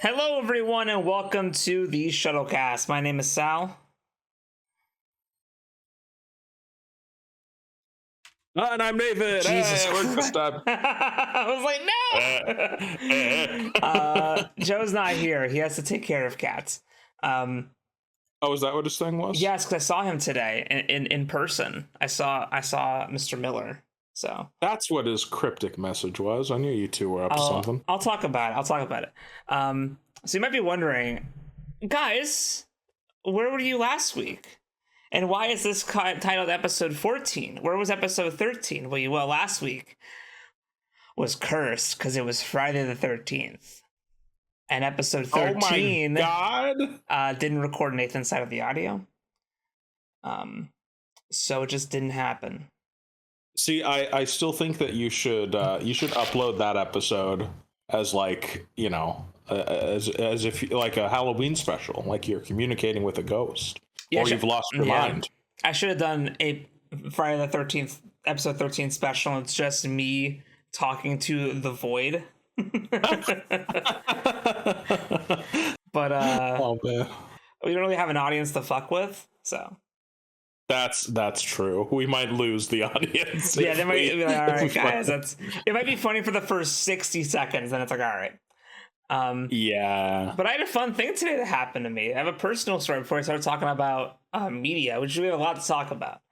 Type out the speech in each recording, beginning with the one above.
Hello, everyone, and welcome to the Shuttlecast. My name is Sal. And I'm Nathan. Jesus We're Christ. I was like, no! Joe's not here. He has to take care of cats. Oh, is that what his thing was? Yes, because I saw him today in person. I saw Mr. Miller. So That's what his cryptic message was. I knew you two were up to something. I'll talk about it. So you might be wondering, guys, where were you last week? And why is this titled episode 14? Where was episode 13? Well, last week was cursed because it was Friday the 13th. And episode 13 didn't record Nathan's side of the audio. So it just didn't happen. See, I still think that you should upload that episode as like, you know, as if like a Halloween special, like you're communicating with a ghost. Or you've lost your mind. I should have done a Friday the 13th, episode 13 special. It's just me talking to the void. But oh, man. We don't really have an audience to fuck with, so. That's true. We might lose the audience. Yeah, they might be like, all right, guys, it might be funny for the first 60 seconds, then it's like, all right. Yeah. But I had a fun thing today that happened to me. I have a personal story before I start talking about media, which we have a lot to talk about.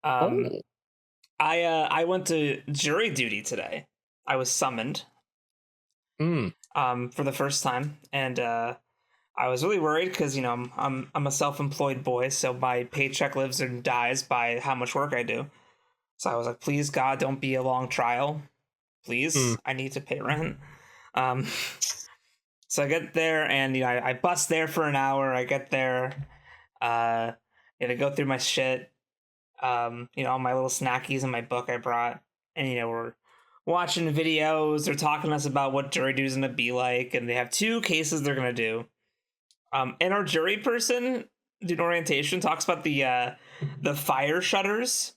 I went to jury duty today. I was summoned for the first time, and I was really worried because, you know, I'm a self-employed boy, so my paycheck lives and dies by how much work I do. So I was like, please, God, don't be a long trial. Please, I need to pay rent. So I get there, and, you know, I bust there for an hour. I get there, I go through my shit, you know, all my little snackies in my book I brought, and, you know, we're watching videos. They're talking to us about what jury duty is going to be like, and they have 2 cases they're going to do. And our jury person doing orientation talks about the fire shutters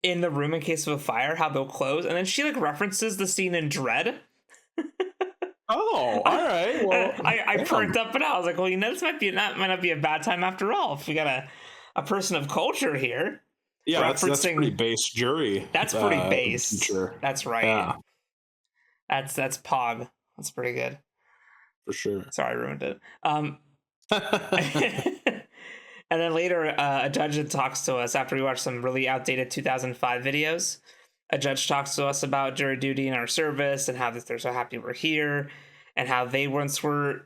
in the room in case of a fire, how they'll close, and then she like references the scene in Dread. Oh, all right. Well, I perked up, and I was like, well, you know, this might not be a bad time after all. If we got a person of culture here, yeah, that's pretty base jury. That's pretty base. Feature. That's right. Yeah. That's Pog. That's pretty good. For sure. Sorry, I ruined it. And then later, a judge talks to us after we watch some really outdated 2005 videos. A judge talks to us about jury duty in our service and how they're so happy we're here, and how they once were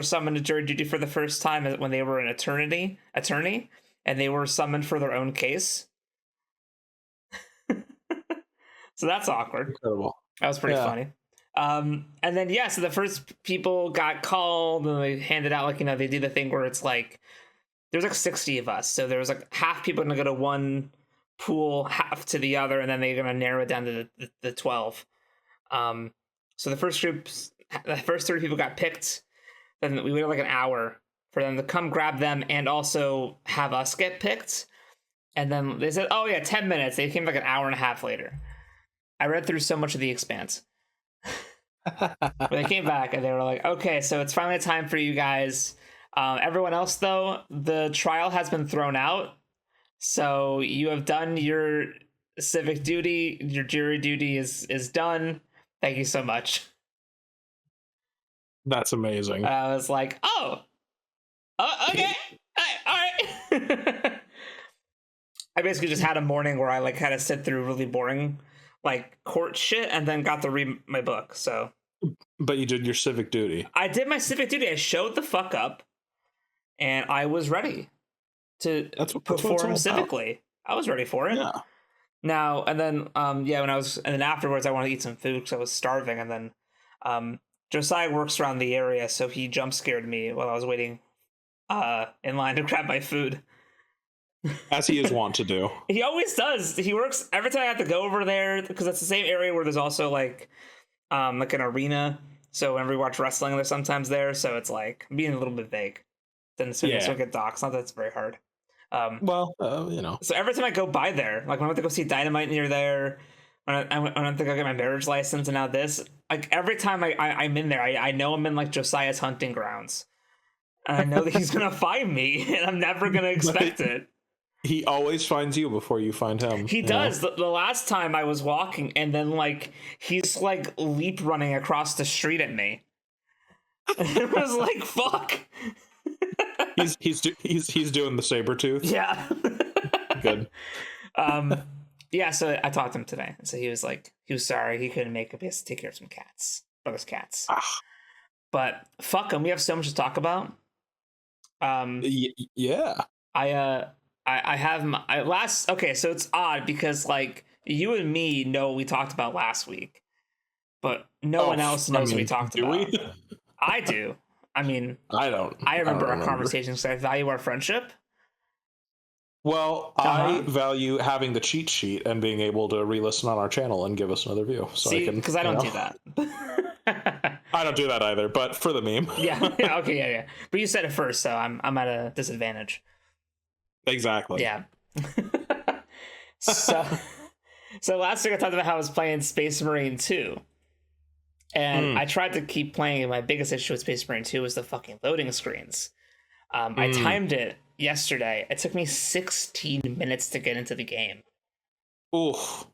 summoned to jury duty for the first time when they were an attorney, and they were summoned for their own case. So that's awkward. Incredible. That was pretty funny. And then, so the first people got called, and they handed out, like, you know, they do the thing where it's like, there's like 60 of us. So there was like half people going to go to one pool, half to the other, and then they're going to narrow it down to the 12. So the first 30 people got picked. Then we waited like an hour for them to come grab them and also have us get picked. And then they said, oh yeah, 10 minutes. They came like an hour and a half later. I read through so much of The Expanse. But they came back and they were like, okay, so it's finally time for you guys. Everyone else, though, the trial has been thrown out. So you have done your civic duty. Your jury duty is done. Thank you so much. That's amazing. I was like, oh okay. All right. I basically just had a morning where I like had to sit through really boring like court shit and then got to read my book. So, but you did your civic duty. I did my civic duty. I showed the fuck up, and I was ready to perform civically. I was ready for it. Yeah. Now and then, and then afterwards, I wanted to eat some food because I was starving. And then, Josiah works around the area, so he jump scared me while I was waiting, in line to grab my food. As he is wont to do. He always does. He works every time I have to go over there because it's the same area where there's also like an arena. So whenever we watch wrestling, they're sometimes there. So it's like I'm being a little bit vague. Then circuit docks. Not that it's very hard. So every time I go by there, like when I went to go see Dynamite near there, when I think I get my marriage license, and now this, like every time I'm in there, I know I'm in like Josiah's hunting grounds, and I know that he's gonna find me, and I'm never gonna expect it. He always finds you before you find him. He does. The last time I was walking, and then like he's like leap running across the street at me. It was like fuck. He's doing the saber tooth. Yeah. Good. Yeah, so I talked to him today. So he was sorry he couldn't make it. He has to take care of some cats. Brother's cats. But fuck him, we have so much to talk about. Yeah. I have my last. Okay, so it's odd because like you and me know what we talked about last week, but no one else knows what we talked about. I do. I mean, I don't. I remember our conversations because I value our friendship. Well, I value having the cheat sheet and being able to re-listen on our channel and give us another view. So because I don't do that. I don't do that either, but for the meme. Yeah. But you said it first, so I'm at a disadvantage. Exactly. Yeah. So last week I talked about how I was playing Space Marine 2. And I tried to keep playing, and my biggest issue with Space Marine 2 was the fucking loading screens. I timed it yesterday. It took me 16 minutes to get into the game. Oof.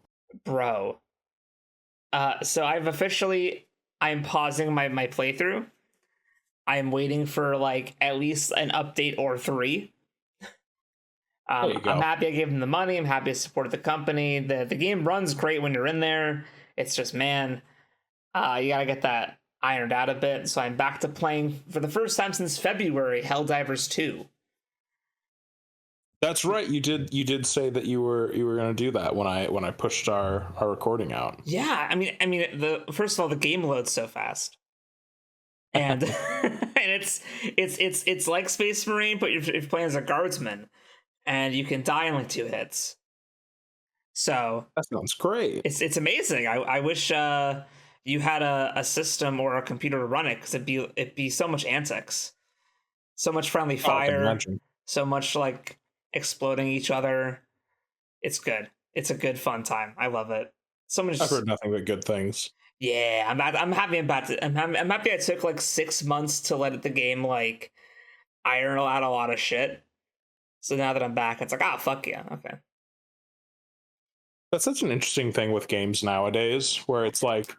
Bro. So I'm pausing my playthrough. I'm waiting for like at least an update or 3. I'm happy I gave them the money. I'm happy I supported the company. The game runs great when you're in there. It's just, man, you gotta get that ironed out a bit. So I'm back to playing for the first time since February, Helldivers 2. That's right. You did say that you were going to do that when I pushed our recording out. Yeah, I mean first of all, the game loads so fast. And and it's like Space Marine, but you're playing as a guardsman, and you can die in like 2 hits. So that sounds great. It's amazing. I wish you had a system or a computer to run it, because it'd be so much antics, so much friendly fire, so much like exploding each other. It's good. It's a good fun time. I love it. So much. I've heard nothing but good things. Yeah, I'm happy I'm happy I took like 6 months to let the game like iron out a lot of shit. So now that I'm back, it's like, fuck yeah, okay. That's such an interesting thing with games nowadays, where it's like,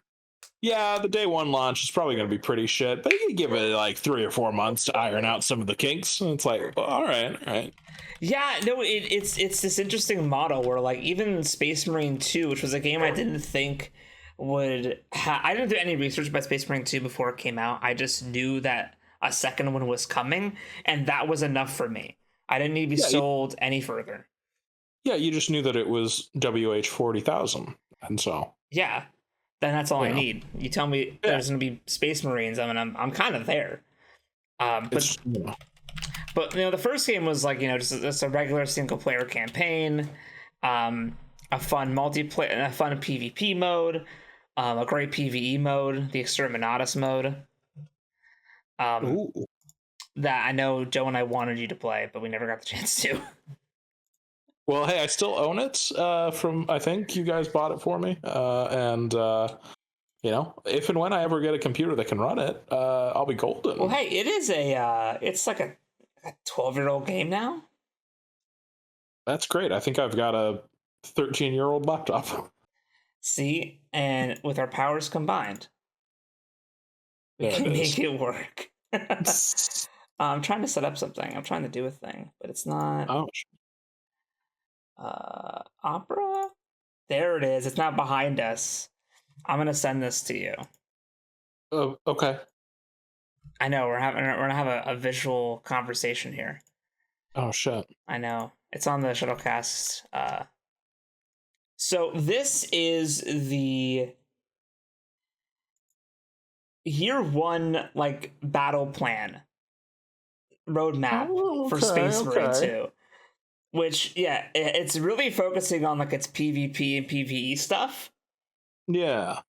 yeah, the day one launch is probably going to be pretty shit, but you can give it like 3 or 4 months to iron out some of the kinks, and it's like, well, all right. Yeah, no, it's this interesting model where like even Space Marine 2, which was a game I didn't think would I didn't do any research about Space Marine 2 before it came out. I just knew that a second one was coming, and that was enough for me. I didn't need to be sold any further. Yeah, you just knew that it was WH-40,000, and so yeah, then that's all I need. You tell me there's going to be Space Marines, I mean, I'm kind of there. But the first game was like, just a regular single player campaign, a fun multiplayer, a fun PvP mode, a great PvE mode, the Exterminatus mode. That I know Joe and I wanted you to play, but we never got the chance to. Well, hey, I still own it from, I think you guys bought it for me. And if and when I ever get a computer that can run it, I'll be golden. Well, hey, it is it's like a 12-year-old game now. That's great. I think I've got a 13-year-old laptop. See, and with our powers combined, we can make it work. I'm trying to set up something. I'm trying to do a thing, but it's not. Oh. Opera? There it is. It's not behind us. I'm gonna send this to you. Oh, okay. I know we're gonna have a visual conversation here. Oh shit. I know. It's on the Shuttlecast. So this is the year 1 like battle plan roadmap for Space Marine 2. which yeah, it's really focusing on like its PvP and PvE stuff. Yeah.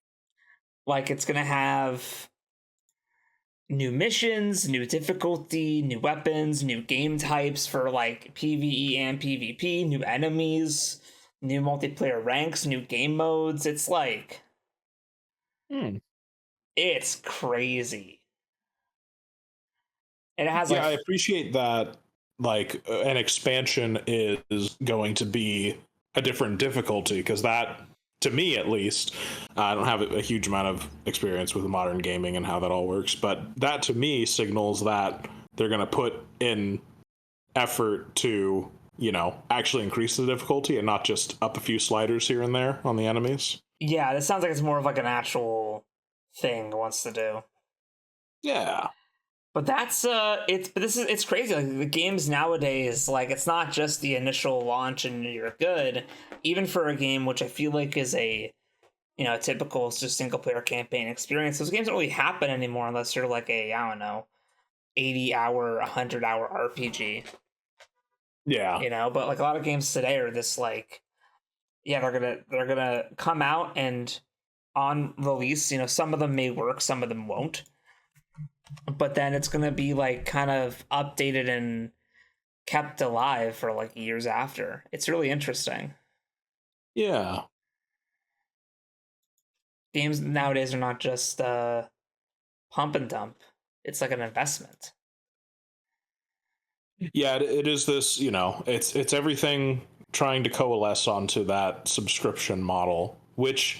Like it's gonna have new missions, new difficulty, new weapons, new game types for like PvE and PvP, new enemies, new multiplayer ranks, new game modes. It's like it's crazy. And it has Yeah, like I appreciate that. Like, an expansion is going to be a different difficulty, because that, to me at least, I don't have a huge amount of experience with modern gaming and how that all works, but that to me signals that they're going to put in effort to, actually increase the difficulty and not just up a few sliders here and there on the enemies. yeah, this sounds like it's more of like an actual thing it wants to do. Yeah. But it's crazy. Like the games nowadays, like it's not just the initial launch and you're good. Even for a game which I feel like is a typical just single player campaign experience, those games don't really happen anymore unless you're like a, I don't know, 80-hour, 100-hour RPG. Yeah. But like a lot of games today are this like, yeah, they're gonna come out and on release, some of them may work, some of them won't. But then it's gonna be like kind of updated and kept alive for like years after. It's really interesting. Yeah. Games nowadays are not just pump and dump. It's like an investment. Yeah, it is this, it's everything trying to coalesce onto that subscription model, which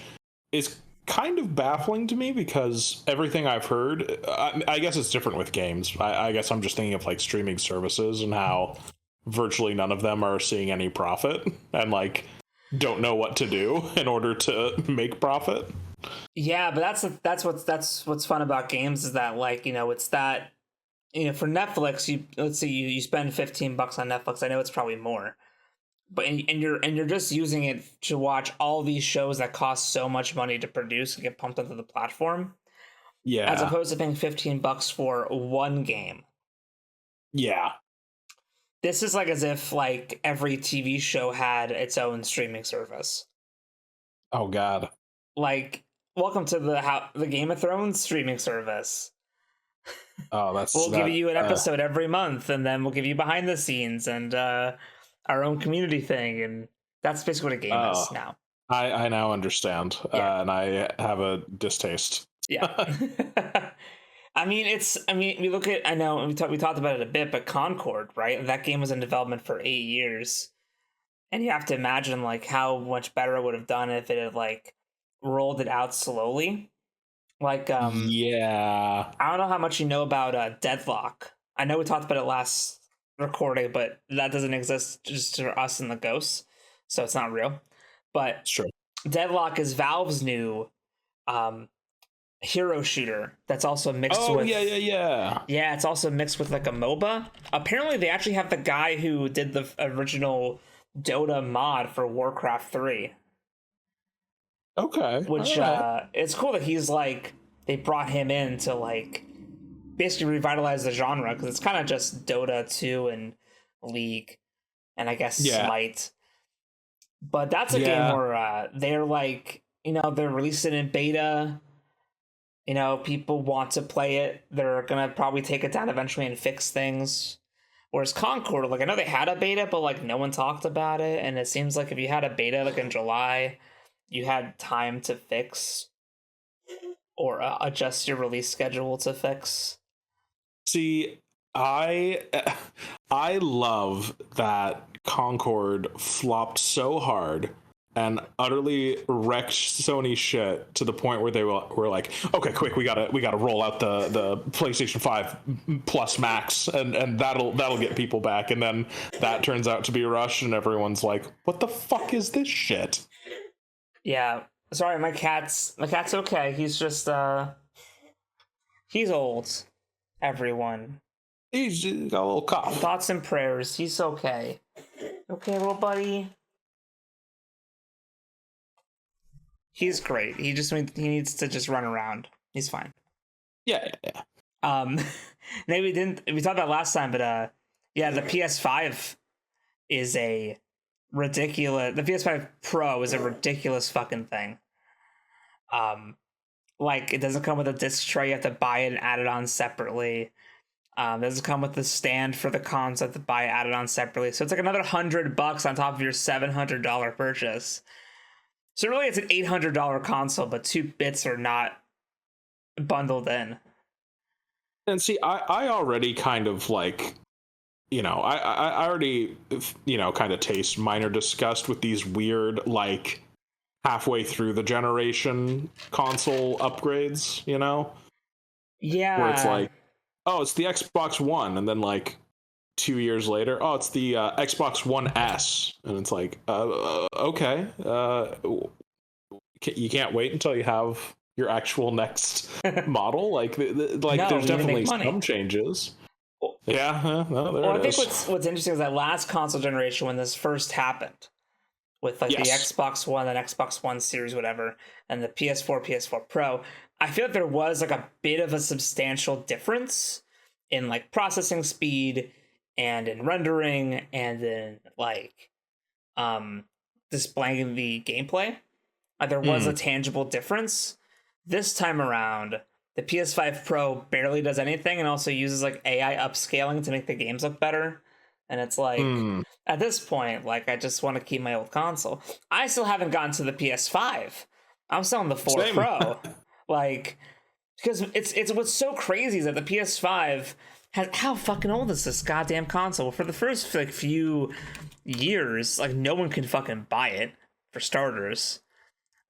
is kind of baffling to me because everything I've heard, I guess it's different with games. I guess I'm just thinking of like streaming services and how virtually none of them are seeing any profit and like don't know what to do in order to make profit. Yeah, but that's what's fun about games is that like, it's that for Netflix, let's say you spend $15 on Netflix. I know it's probably more. But and you're just using it to watch all these shows that cost so much money to produce and get pumped onto the platform. Yeah. As opposed to paying $15 for one game. Yeah. This is like as if like every TV show had its own streaming service. Oh God. Like, welcome to the Game of Thrones streaming service. Oh, we'll give you an episode every month, and then we'll give you behind the scenes and our own community thing, and that's basically what a game is now. I now understand, and I have a distaste. Yeah. we look at, I know we talked about it a bit, but Concord, right? That game was in development for 8 years, and you have to imagine like how much better it would have done if it had like rolled it out slowly. Like, yeah, I don't know how much you know about Deadlock. I know we talked about it last recording, but that doesn't exist just for us and the ghosts, so it's not real. But it's true. Deadlock is Valve's new hero shooter that's also mixed with... Yeah, it's also mixed with like a MOBA. Apparently they actually have the guy who did the original Dota mod for Warcraft 3. Okay. Which it's cool that he's like, they brought him in to like basically revitalize the genre, because it's kind of just Dota 2 and League and I guess Smite. But that's a game where they're like, they're releasing in beta. People want to play it. They're gonna probably take it down eventually and fix things. Whereas Concord, like I know they had a beta, but like no one talked about it. And it seems like if you had a beta like in July, you had time to fix or adjust your release schedule to fix. See, I love that Concord flopped so hard and utterly wrecked Sony's shit to the point where they were like, okay, quick, we gotta roll out the PlayStation 5 Plus Max and that'll get people back. And then that turns out to be a rush and everyone's like, what the fuck is this shit? Yeah, sorry, my cat's okay. He's just he's old. Everyone, He's just got a little cough. Thoughts and prayers. He's okay. Okay, little buddy. He's great. He needs to just run around. He's fine. Yeah. Maybe we talked about last time, but the PS5 is a ridiculous. The PS5 Pro is a ridiculous fucking thing. Like, it doesn't come with a disc tray. You have to buy it and add it on separately. It doesn't come with the stand for the console. You have to buy it, add it on separately. So it's like another $100 on top of your $700 purchase. So really, it's an $800 console, but 2 bits are not bundled in. And see, I already kind of like, I already, kind of taste minor disgust with these weird, like, halfway through the generation console upgrades, Yeah. Where it's like, oh, it's the Xbox One, and then like 2 years later, oh, it's the Xbox One S, and it's like, okay, you can't wait until you have your actual next model. Like, no, there's definitely some changes. Yeah, no, there it is. I think what's interesting is that last console generation, when this first happened, with like the Xbox One and Xbox One series, whatever, and the PS4, PS4 Pro, I feel like there was like a bit of a substantial difference in like processing speed and in rendering and in like displaying the gameplay. There was a tangible difference. This time around, the PS5 Pro barely does anything and also uses like AI upscaling to make the games look better. And it's like, at this point, like, I just want to keep my old console. I still haven't gotten to the PS5. I'm still on the 4 Pro. Like, because it's what's so crazy is that the PS5 has, how fucking old is this goddamn console? For the first like few years, like, no one could fucking buy it, for starters.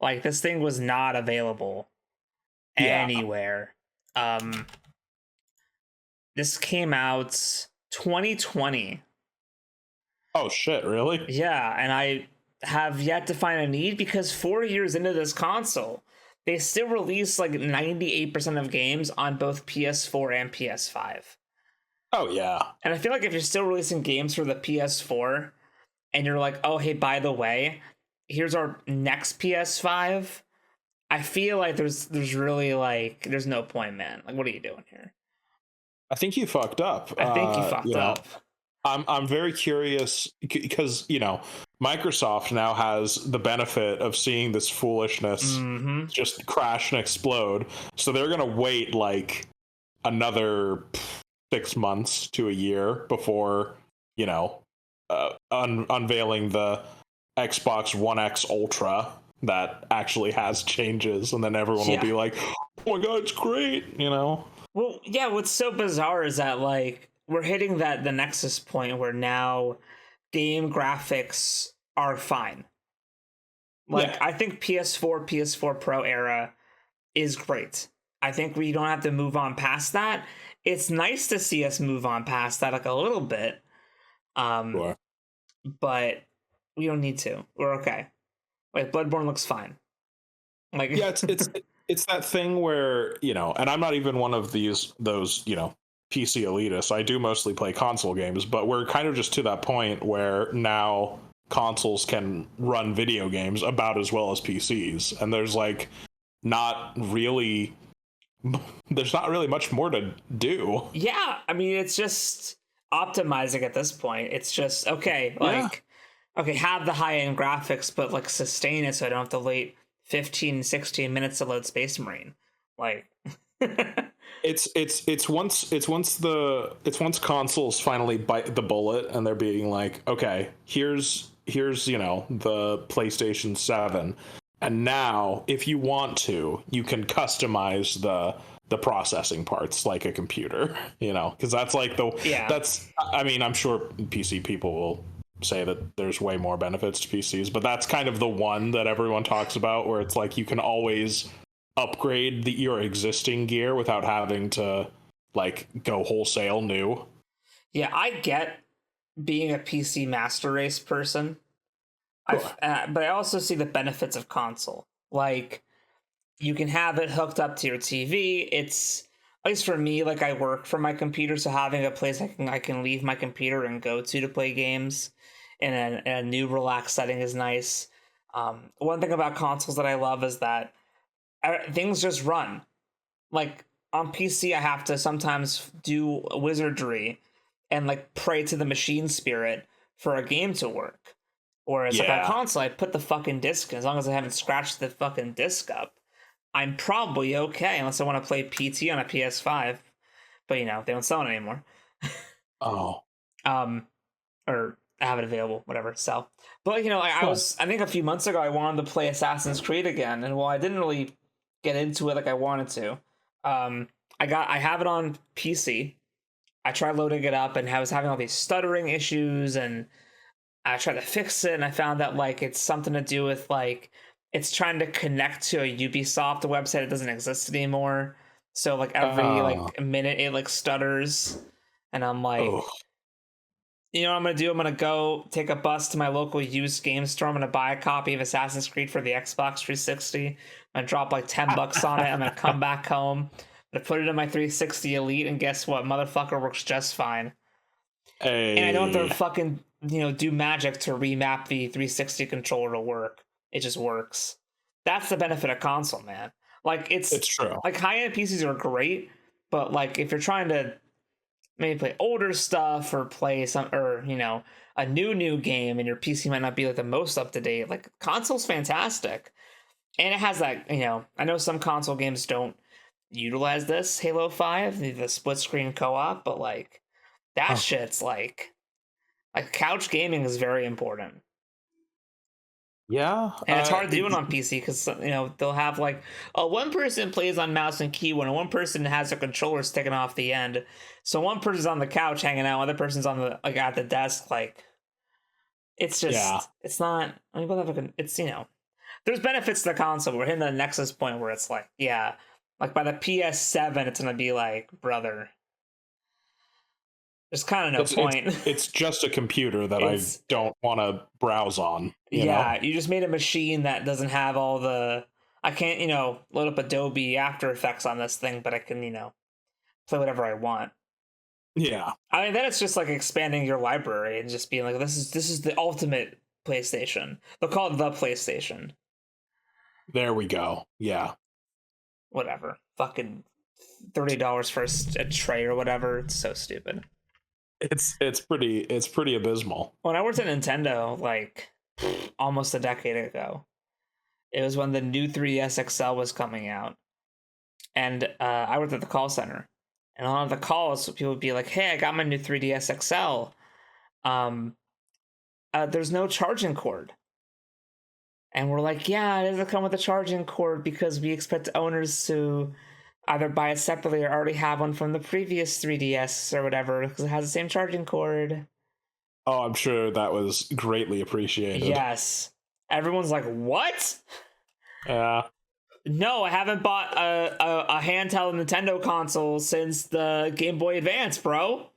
Like, this thing was not available anywhere. This came out 2020. Oh shit, really? Yeah, and I have yet to find a need because 4 years into this console, they still release like 98% of games on both PS4 and PS5. Oh yeah. And I feel like if you're still releasing games for the PS4 and you're like, oh hey, by the way, here's our next PS5, I feel like there's really like there's no point, man. Like, what are you doing here? I think you fucked up. I think you fucked up. I'm very curious because, Microsoft now has the benefit of seeing this foolishness just crash and explode. So they're going to wait like another 6 months to a year before, unveiling the Xbox One X Ultra that actually has changes. And then everyone will be like, oh my God, it's great, Well, yeah, what's so bizarre is that, like, we're hitting the nexus point where now game graphics are fine. Like, I think PS4 Pro era is great. I think we don't have to move on past that. It's nice to see us move on past that, like, a little bit. But we don't need to. We're okay. Like, Bloodborne looks fine. Like, yeah, it's that thing where, and I'm not even one of those, PC elitists. I do mostly play console games, but we're kind of just to that point where now consoles can run video games about as well as PCs. And there's like there's not really much more to do. Yeah. I mean, it's just optimizing at this point. It's just, okay, have the high-end graphics, but like sustain it so I don't have to wait 15, 16 minutes to load Space Marine. Like, it's once consoles finally bite the bullet and they're being like, okay, here's the PlayStation 7, and now if you want to, you can customize the processing parts like a computer, because that's like I'm sure PC people will say that there's way more benefits to PCs, but that's kind of the one that everyone talks about where it's like you can always upgrade your existing gear without having to like go wholesale new. Yeah, I get being a PC master race person, but I also see the benefits of console. Like, you can have it hooked up to your TV. It's, at least for me, like, I work from my computer, so having a place I can leave my computer and go to play games in a new relaxed setting is nice. One thing about consoles that I love is that things just run. Like, on PC, I have to sometimes do wizardry and like pray to the machine spirit for a game to work. Whereas like on console, I put the fucking disc in. As long as I haven't scratched the fucking disc up, I'm probably okay, unless I want to play PT on a PS5. But they don't sell it anymore. Oh. Or have it available, whatever. So, but I think a few months ago I wanted to play Assassin's Creed again, and while I didn't really get into it like I wanted to, I have it on PC. I tried loading it up, and I was having all these stuttering issues, and I tried to fix it, and I found that like it's something to do with like it's trying to connect to a Ubisoft website that doesn't exist anymore. So like every like minute it like stutters, and I'm like, you know what I'm gonna do? I'm gonna go take a bus to my local used game store. I'm gonna buy a copy of Assassin's Creed for the Xbox 360. I'm gonna drop like $10 on it. I'm gonna come back home. I'm gonna put it in my 360 Elite, and guess what? Motherfucker works just fine. Hey. And I don't have to fucking do magic to remap the 360 controller to work. It just works. That's the benefit of console, man. Like it's true. Like high-end PCs are great, but like if you're trying to maybe play older stuff or play a new game, and your PC might not be like the most up to date, like console's fantastic. And it has that, I know some console games don't utilize this Halo 5, the split screen co-op, but like that shit's like couch gaming is very important. Yeah, and it's hard to do it on PC because they'll have like one person plays on mouse and keyboard, and one person has their controller sticking off the end. So one person's on the couch hanging out, other person's on the at the desk. Like it's just it's not. I mean, both have it's there's benefits to the console. We're hitting the Nexus point where it's like like by the PS7, it's gonna be like, brother, there's kind of no point. It's just a computer that I don't want to browse on. You know? You just made a machine that doesn't have all the. I can't, load up Adobe After Effects on this thing, but I can, play whatever I want. Yeah. I mean, then it's just like expanding your library and just being like, this is the ultimate PlayStation. They'll call it the PlayStation. There we go. Yeah. Whatever. Fucking $30 for a tray or whatever. It's so stupid. It's pretty abysmal. When I worked at Nintendo, like almost a decade ago, it was when the new 3DS XL was coming out, and I worked at the call center, and on the calls, people would be like, "Hey, I got my new 3DS XL. There's no charging cord," and we're like, "Yeah, it doesn't come with a charging cord because we expect owners to either buy it separately or already have one from the previous 3DS or whatever because it has the same charging cord." Oh, I'm sure that was greatly appreciated. Yes. Everyone's like, what? Yeah. No, I haven't bought a handheld Nintendo console since the Game Boy Advance, bro.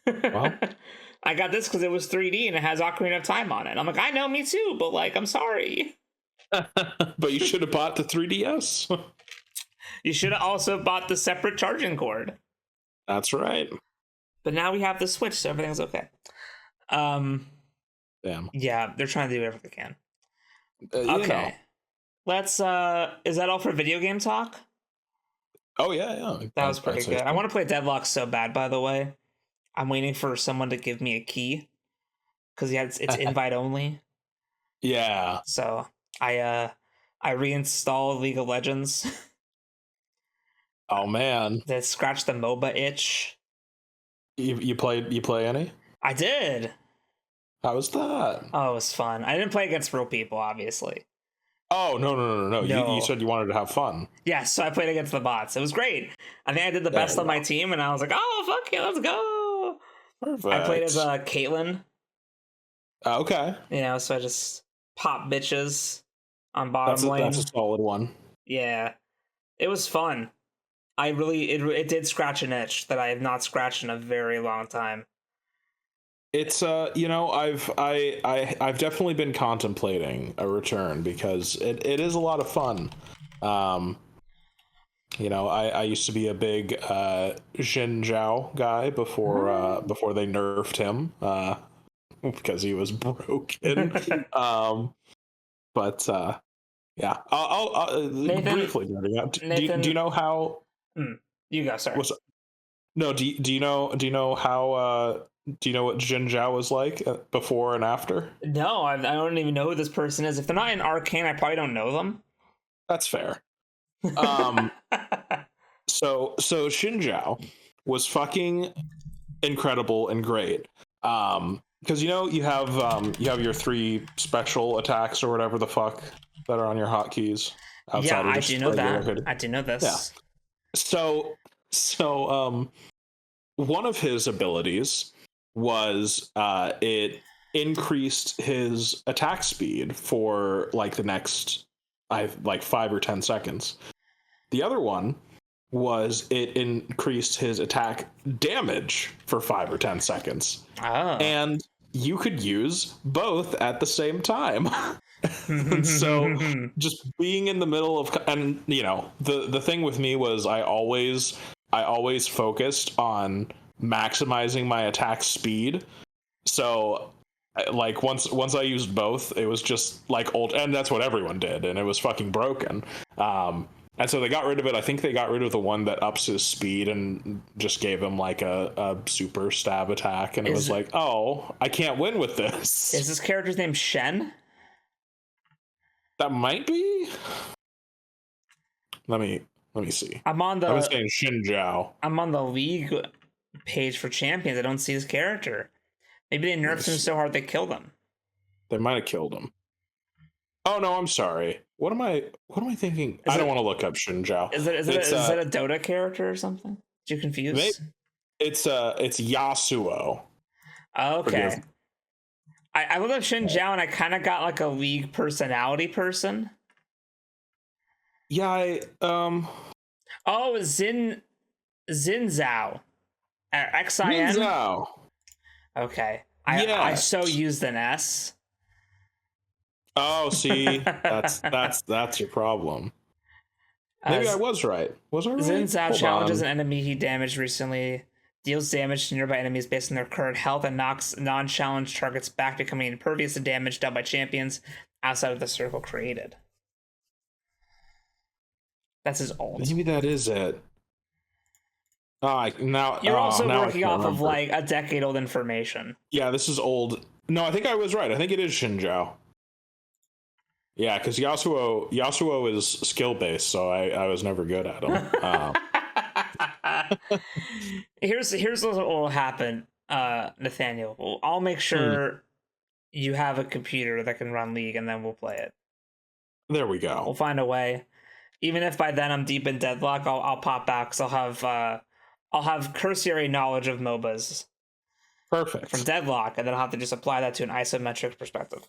Well. I got this because it was 3D and it has Ocarina of Time on it. I'm like, I know, me too, but like, I'm sorry. But you should have bought the 3DS. You should have also bought the separate charging cord. That's right. But now we have the Switch, so everything's okay. Damn. Yeah, they're trying to do whatever they can. Okay. Let's is that all for video game talk? Oh yeah. That was pretty good. I want to play Deadlock so bad, by the way. I'm waiting for someone to give me a key. Because it's invite only. Yeah. So I reinstalled League of Legends. Oh man. That scratched the MOBA itch. You play any? I did. How was that? Oh, it was fun. I didn't play against real people, obviously. Oh, no. You said you wanted to have fun. Yes, so I played against the bots. It was great. I think I did the best on my team, and I was like, oh, fuck yeah, let's go. Perfect. I played as Caitlyn. Okay. So I just pop bitches on bottom lane. That's a solid one. Yeah. It was fun. It did scratch an itch that I have not scratched in a very long time. It's I've definitely been contemplating a return because it is a lot of fun. I used to be a big Xin Zhao guy before they nerfed him because he was broken. Yeah, I'll Nathan, briefly. Nathan, do you know how? You go. Sorry. No. Do you know how Do you know what Jin Zhao was like before and after? No, I don't even know who this person is. If they're not in Arcane, I probably don't know them. That's fair. So Xin Zhao was fucking incredible and great. Because you have your 3 special attacks or whatever the fuck that are on your hotkeys. Yeah, I do know that. I do know this. Yeah. So one of his abilities was it increased his attack speed for like the next 5 or 10 seconds. The other one was it increased his attack damage for 5 or 10 seconds. Oh. And you could use both at the same time. So just being in the middle of, and the thing with me was I always focused on maximizing my attack speed. So like once I used both, it was just like old, and that's what everyone did, and it was fucking broken. And so they got rid of it. I think they got rid of the one that ups his speed and just gave him like a super stab attack, and it was like, oh, I can't win with this. Is this character's name Shen? That might be. Let me see. I was saying Xin Zhao. I'm on the league page for champions. I don't see his character. Maybe they nerfed him so hard they killed him. They might have killed him. Oh no, I'm sorry. What am I thinking? I don't want to look up Xin Zhao. Is it a Dota character or something? Did you confuse? Maybe, it's Yasuo. Okay. I looked up Xin Zhao and I kind of got like a league personality person. Yeah, Oh, Xin Zhao. XIN? Zhao. Okay. I so used an S. Oh, see, that's your problem. Maybe I was right. Was I right? Xin Zhao challenges an enemy he damaged recently, deals damage to nearby enemies based on their current health, and knocks non-challenged targets back, becoming impervious to damage done by champions outside of the circle created. That's his ult. Maybe that is it. You're also working off of like a decade-old information. Yeah, this is old. No, I think I was right. I think it is Xin Zhao. Yeah, because Yasuo is skill-based, so I was never good at him. Here's what will happen, Nathaniel. I'll make sure you have a computer that can run League, and then we'll play it. There we go. We'll find a way. Even if by then I'm deep in Deadlock, I'll pop back. So I'll have cursory knowledge of MOBAs. Perfect. From Deadlock, and then I'll have to just apply that to an isometric perspective.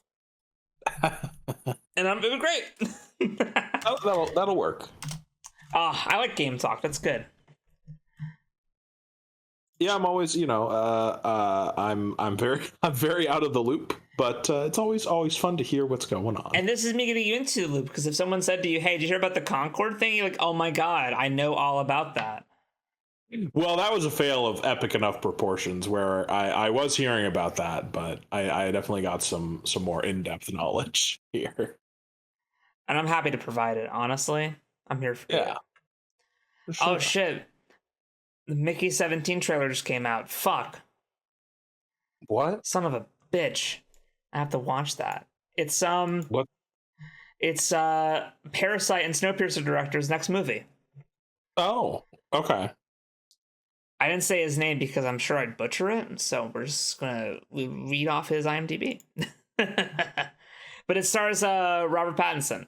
And it'll be great. That'll work. I like game talk. That's good. Yeah, I'm always, I'm very out of the loop, but it's always fun to hear what's going on. And this is me getting you into the loop, because if someone said to you, "Hey, did you hear about the Concord thing?" You're like, "Oh my god, I know all about that." Well, that was a fail of epic enough proportions where I was hearing about that, but I definitely got some more in-depth knowledge here. And I'm happy to provide it, honestly. I'm here for it. Sure. Oh, shit. The Mickey 17 trailer just came out. Fuck. What? Son of a bitch. I have to watch that. It's, What? It's, Parasite and Snowpiercer director's next movie. Oh, okay. I didn't say his name because I'm sure I'd butcher it, so we're just gonna read off his IMDb. But it stars Robert Pattinson.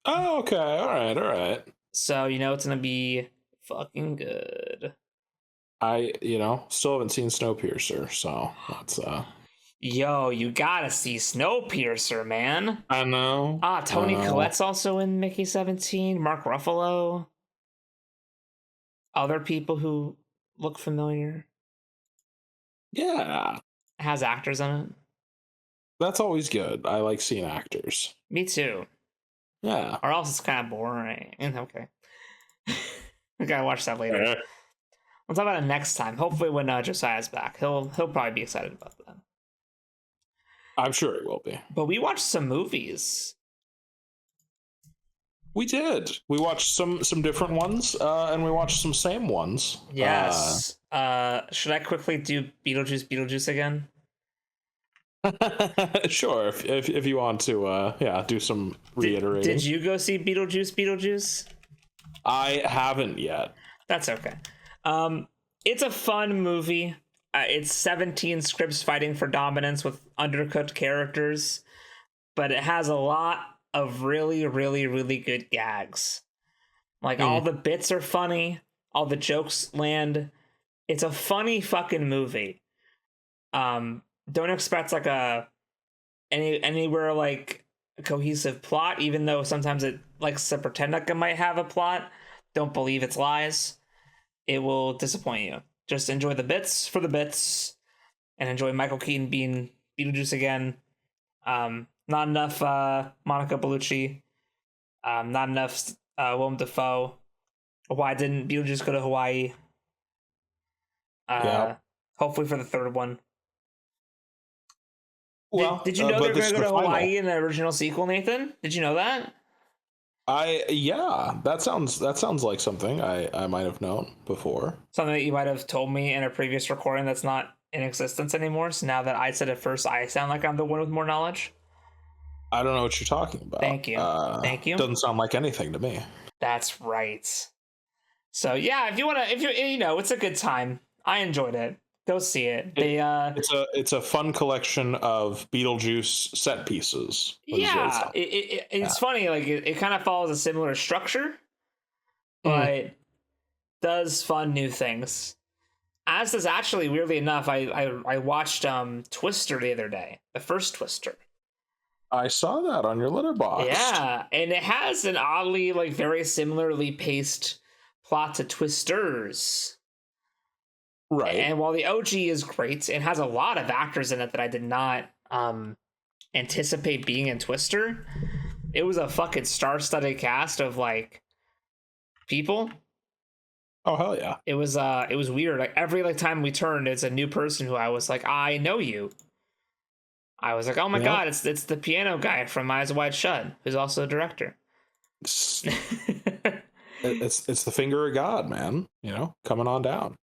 Oh, okay. All right. So, it's gonna be fucking good. I, still haven't seen Snowpiercer, so that's Yo, you gotta see Snowpiercer, man. I know. Tony Collette's also in Mickey 17. Mark Ruffalo. Other people who look familiar. Yeah. It has actors in it. That's always good. I like seeing actors. Me too. Yeah. Or else it's kind of boring. Okay. I gotta watch that later. We'll talk about it next time. Hopefully when Josiah's back. He'll probably be excited about that. I'm sure he will be. But we watched some movies. We did. We watched some different ones, and we watched some same ones. Yes. Should I quickly do Beetlejuice again? Sure, if you want to, do some reiterating. Did you go see Beetlejuice? I haven't yet. That's okay. It's a fun movie. It's 17 scripts fighting for dominance with undercooked characters, but it has a lot of really, really, really good gags. Like, all the bits are funny, all the jokes land. It's a funny fucking movie. Don't expect like anywhere like a cohesive plot, even though sometimes it likes to pretend like it might have a plot. Don't believe its lies. It will disappoint you. Just enjoy the bits for the bits, and enjoy Michael Keaton being Beetlejuice again. Not enough Monica Bellucci. Not enough Willem Dafoe. Why didn't Beetlejuice go to Hawaii? Hopefully for the third one. Well, did you know they're going to go to Hawaii in the original sequel, Nathan? Did you know that? That sounds like something I might have known before. Something that you might have told me in a previous recording that's not in existence anymore. So now that I said it first, I sound like I'm the one with more knowledge. I don't know what you're talking about. Thank you. Thank you. Doesn't sound like anything to me. That's right. So yeah, if you it's a good time. I enjoyed it. Go see it. It's a fun collection of Beetlejuice set pieces. It's funny. Like it kind of follows a similar structure, but does fun new things. As does, actually, weirdly enough, I watched Twister the other day, the first Twister. I saw that on your Letterboxd. Yeah, and it has an oddly very similarly paced plot to Twisters. Right. And while the OG is great, it has a lot of actors in it that I did not anticipate being in Twister. It was a fucking star-studded cast of people. Oh hell yeah! It was weird. Like every time we turned, it's a new person who I was like, I know you. I was like, oh my god, it's the piano guy from Eyes Wide Shut, who's also a director. It's the finger of God, man. Coming on down.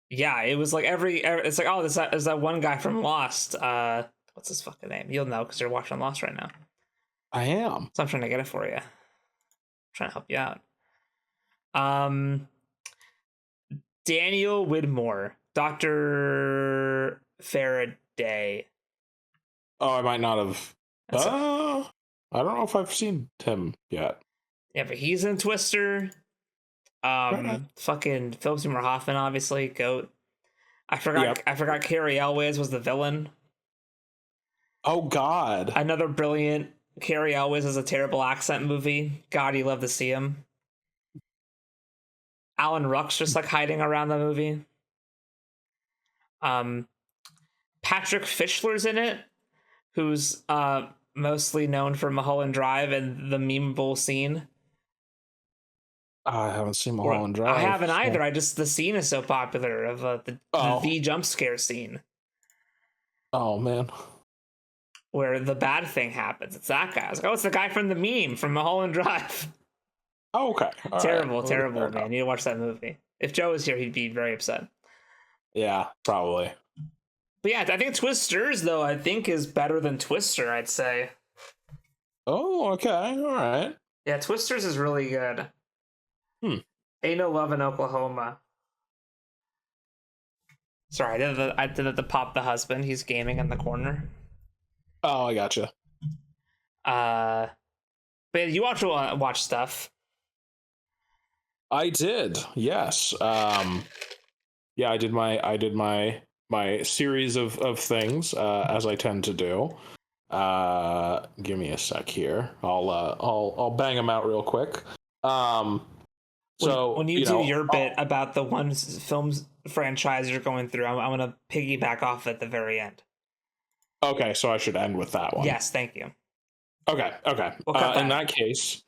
Yeah, it was like it's like, oh, there's that one guy from Lost. What's his fucking name? You'll know because you're watching Lost right now. I am. So I'm trying to get it for you. I'm trying to help you out. Daniel Widmore, Dr. Faraday. Oh, I might not have. I don't know if I've seen him yet. Yeah, but he's in Twister. Fucking Philip Seymour Hoffman, obviously, GOAT. I forgot Carrie Elwes was the villain. Oh God! Another brilliant Carrie Elwes is a terrible accent movie. God, you love to see him. Alan Ruck's just hiding around the movie. Patrick Fischler's in it, who's mostly known for Mulholland Drive and the memeable scene. I haven't seen Mulholland Drive. I haven't either. The scene is so popular of the Jumpscare scene. Oh man. Where the bad thing happens. It's that guy. I was like, oh, it's the guy from the meme from Mulholland Drive. Oh, okay. All terrible, right. Terrible, man. You need to watch that movie. If Joe was here, he'd be very upset. Yeah, probably. But yeah, I think Twisters, though, is better than Twister, I'd say. Oh, okay. All right. Yeah, Twisters is really good. Ain't No Love in Oklahoma. Sorry, I did it to pop the husband. He's gaming in the corner. Oh, I gotcha. But you watch stuff. I did, yes. Yeah, I did my series of things, as I tend to do. Give me a sec here. I'll bang them out real quick. So when you do your bit about the one film franchise you're going through, I'm going to piggyback off at the very end. Okay, so I should end with that one. Yes, thank you. Okay. In that case,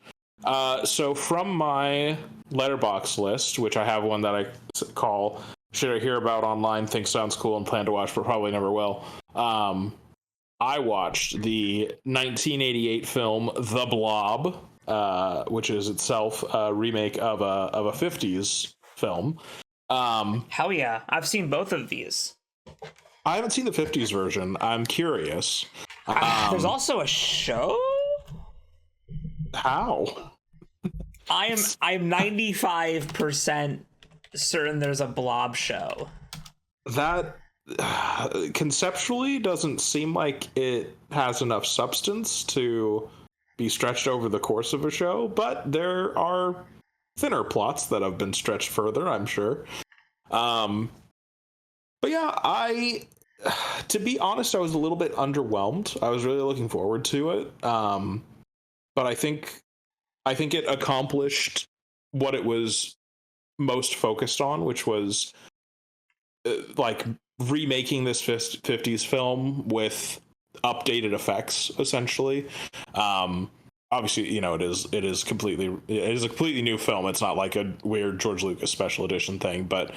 so from my Letterboxd list, which I have one that I call "Should I Hear About Online, Think Sounds Cool, and Plan to Watch, but Probably Never Will," I watched the 1988 film The Blob, which is itself a remake of a 50s film. Hell yeah, I've seen both of these. I haven't seen the 50s version. I'm curious. There's also a show? How? I'm 95% certain there's a Blob show. That conceptually doesn't seem like it has enough substance to be stretched over the course of a show, but there are thinner plots that have been stretched further, I'm sure. But yeah, to be honest, I was a little bit underwhelmed. I was really looking forward to it. But I think it accomplished what it was most focused on, which was like remaking this 50s film with updated effects, essentially. Obviously, it is a completely new film. It's not like a weird George Lucas special edition thing, but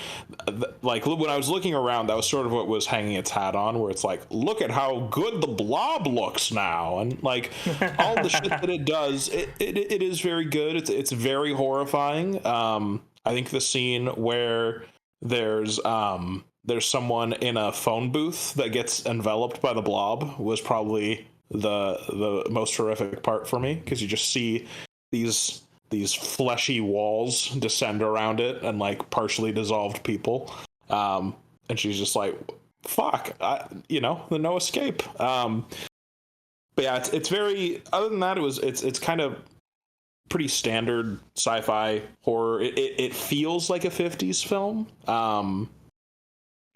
like when I was looking around, that was sort of what was hanging its hat on, where it's like, look at how good the Blob looks now, and like all the shit that it does, it is very good. It's very horrifying. I think the scene where there's someone in a phone booth that gets enveloped by the Blob was probably the most horrific part for me, because you just see these fleshy walls descend around it and like partially dissolved people, and she's just like, fuck, no escape. But yeah, it's very, other than that, it's kind of pretty standard sci-fi horror. It feels like a 50s film,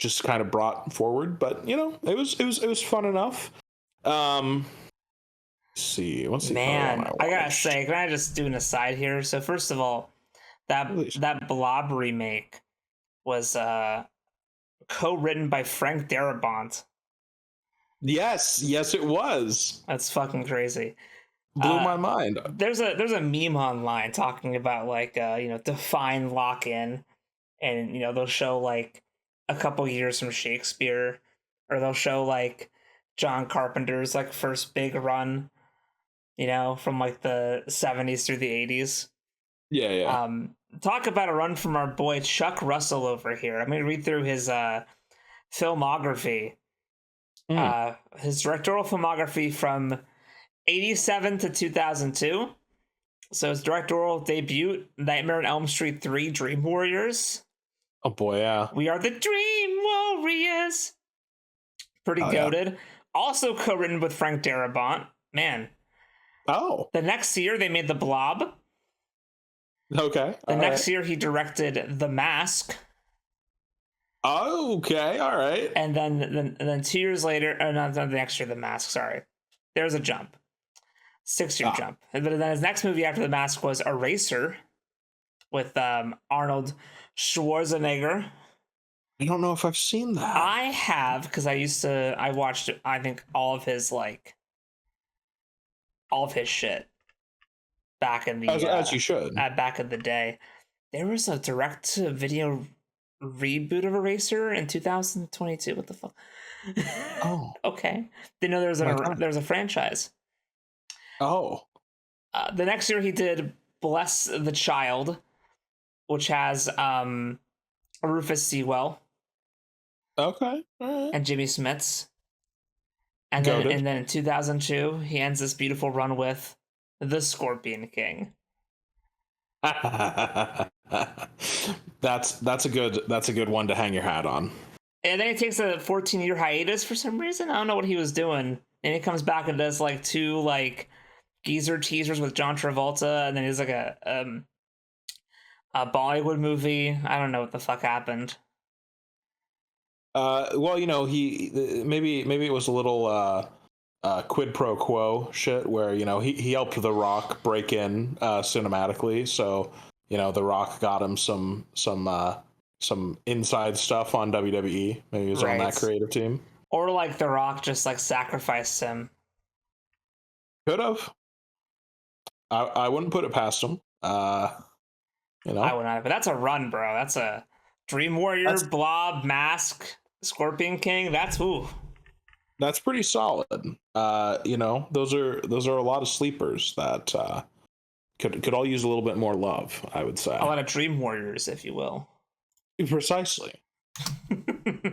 just kind of brought forward, but it was fun enough. Let's see. What's the Man, I gotta say, can I just do an aside here? So first of all, that Blob remake was co-written by Frank Darabont. Yes, it was. That's fucking crazy. Blew my mind. There's a meme online talking about like define lock-in, and they'll show like a couple years from Shakespeare, or they'll show like John Carpenter's like first big run, from like the 70s through the 80s. Yeah. Talk about a run from our boy Chuck Russell over here. I'm gonna read through his filmography. His directorial filmography from 87 to 2002. So his directorial debut, Nightmare on Elm Street 3, Dream Warriors. Oh boy, yeah. We are the Dream Warriors. Pretty goated. Yeah. Also co-written with Frank Darabont. Man. Oh. The next year they made The Blob. Okay. The next year he directed The Mask. Oh, okay. All right. And then 2 years later, not the next year, The Mask, sorry. There's a jump. 6-year jump. But then his next movie after The Mask was Eraser with Arnold Schwarzenegger. I don't know if I've seen that. I have, because I watched, I think, all of his shit back in the... As you should. Back in the day. There was a direct-to-video reboot of Eraser in 2022. What the fuck? Oh. Okay. Didn't know there was a franchise. Oh. The next year he did Bless the Child, which has Rufus Sewell. Okay. Right. And Jimmy Smits. And then in 2002 he ends this beautiful run with The Scorpion King. That's a good one to hang your hat on. And then he takes a 14-year hiatus for some reason. I don't know what he was doing. And he comes back and does like 2 like geezer teasers with John Travolta, and then he's like a Bollywood movie. I don't know what the fuck happened. Well, he maybe it was a little quid pro quo shit where he helped The Rock break in cinematically, so The Rock got him some inside stuff on WWE. Maybe he was on that creative team, or like The Rock just like sacrificed him. Could have. I wouldn't put it past him. I wouldn't either, but that's a run, bro. That's a Dream Warrior, Blob, Mask, Scorpion King. That's pretty solid. Those are a lot of sleepers that Could all use a little bit more love, I would say. A lot of dream warriors, if you will. Precisely.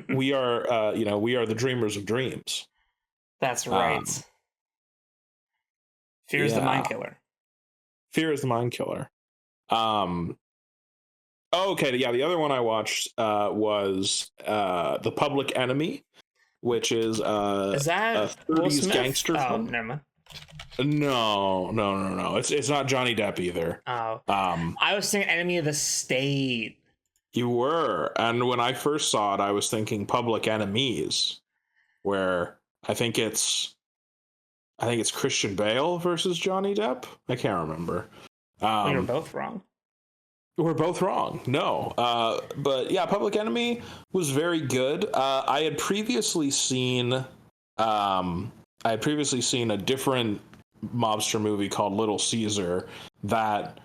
We are, we are the dreamers of dreams. That's right. Fear is the mind killer. Fear is the mind killer. Okay, yeah, the other one I watched was The Public Enemy, which is that a 30s gangster film. Never mind. No. It's not Johnny Depp either. Oh. I was thinking Enemy of the State. You were, and when I first saw it, I was thinking Public Enemies, where I think it's Christian Bale versus Johnny Depp. I can't remember. We were both wrong. We're both wrong. No, but yeah, Public Enemy was very good. I had previously seen a different mobster movie called Little Caesar that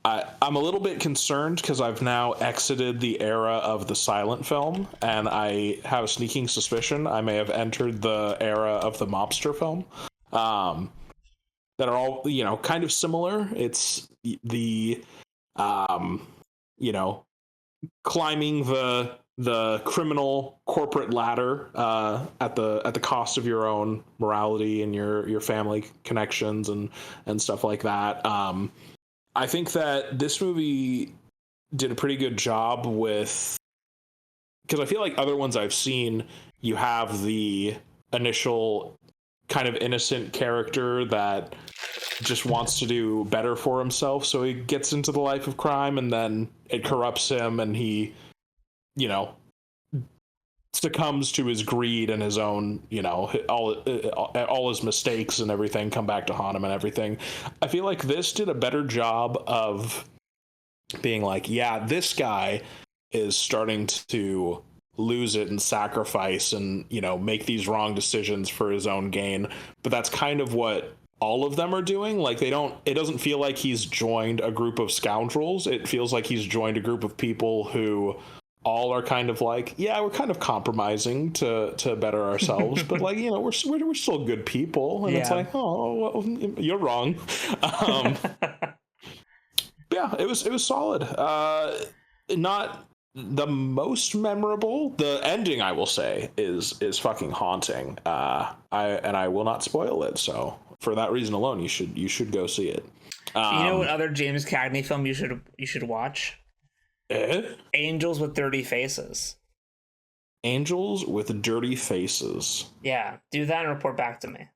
I'm a little bit concerned because I've now exited the era of the silent film, and I have a sneaking suspicion I may have entered the era of the mobster film, that are all, kind of similar. It's the climbing the criminal corporate ladder at the cost of your own morality and your family connections and stuff like that. I think that this movie did a pretty good job with, because I feel like other ones I've seen, you have the initial kind of innocent character that just wants to do better for himself, so he gets into the life of crime, and then it corrupts him, and he, succumbs to his greed and his own, all his mistakes and everything come back to haunt him and everything. I feel like this did a better job of being like, yeah, this guy is starting to lose it and sacrifice and, make these wrong decisions for his own gain. But that's kind of what all of them are doing. Like, it doesn't feel like he's joined a group of scoundrels. It feels like he's joined a group of people who all are kind of like, yeah, we're kind of compromising to better ourselves, but like, we're still good people. And it's like, oh, well, you're wrong. Yeah, it was solid. Not the most memorable. The ending, I will say, is fucking haunting. I will not spoil it. So for that reason alone, you should go see it. You know what other James Cagney film you should watch? Angels with Dirty Faces. Angels with Dirty Faces. Yeah, do that and report back to me.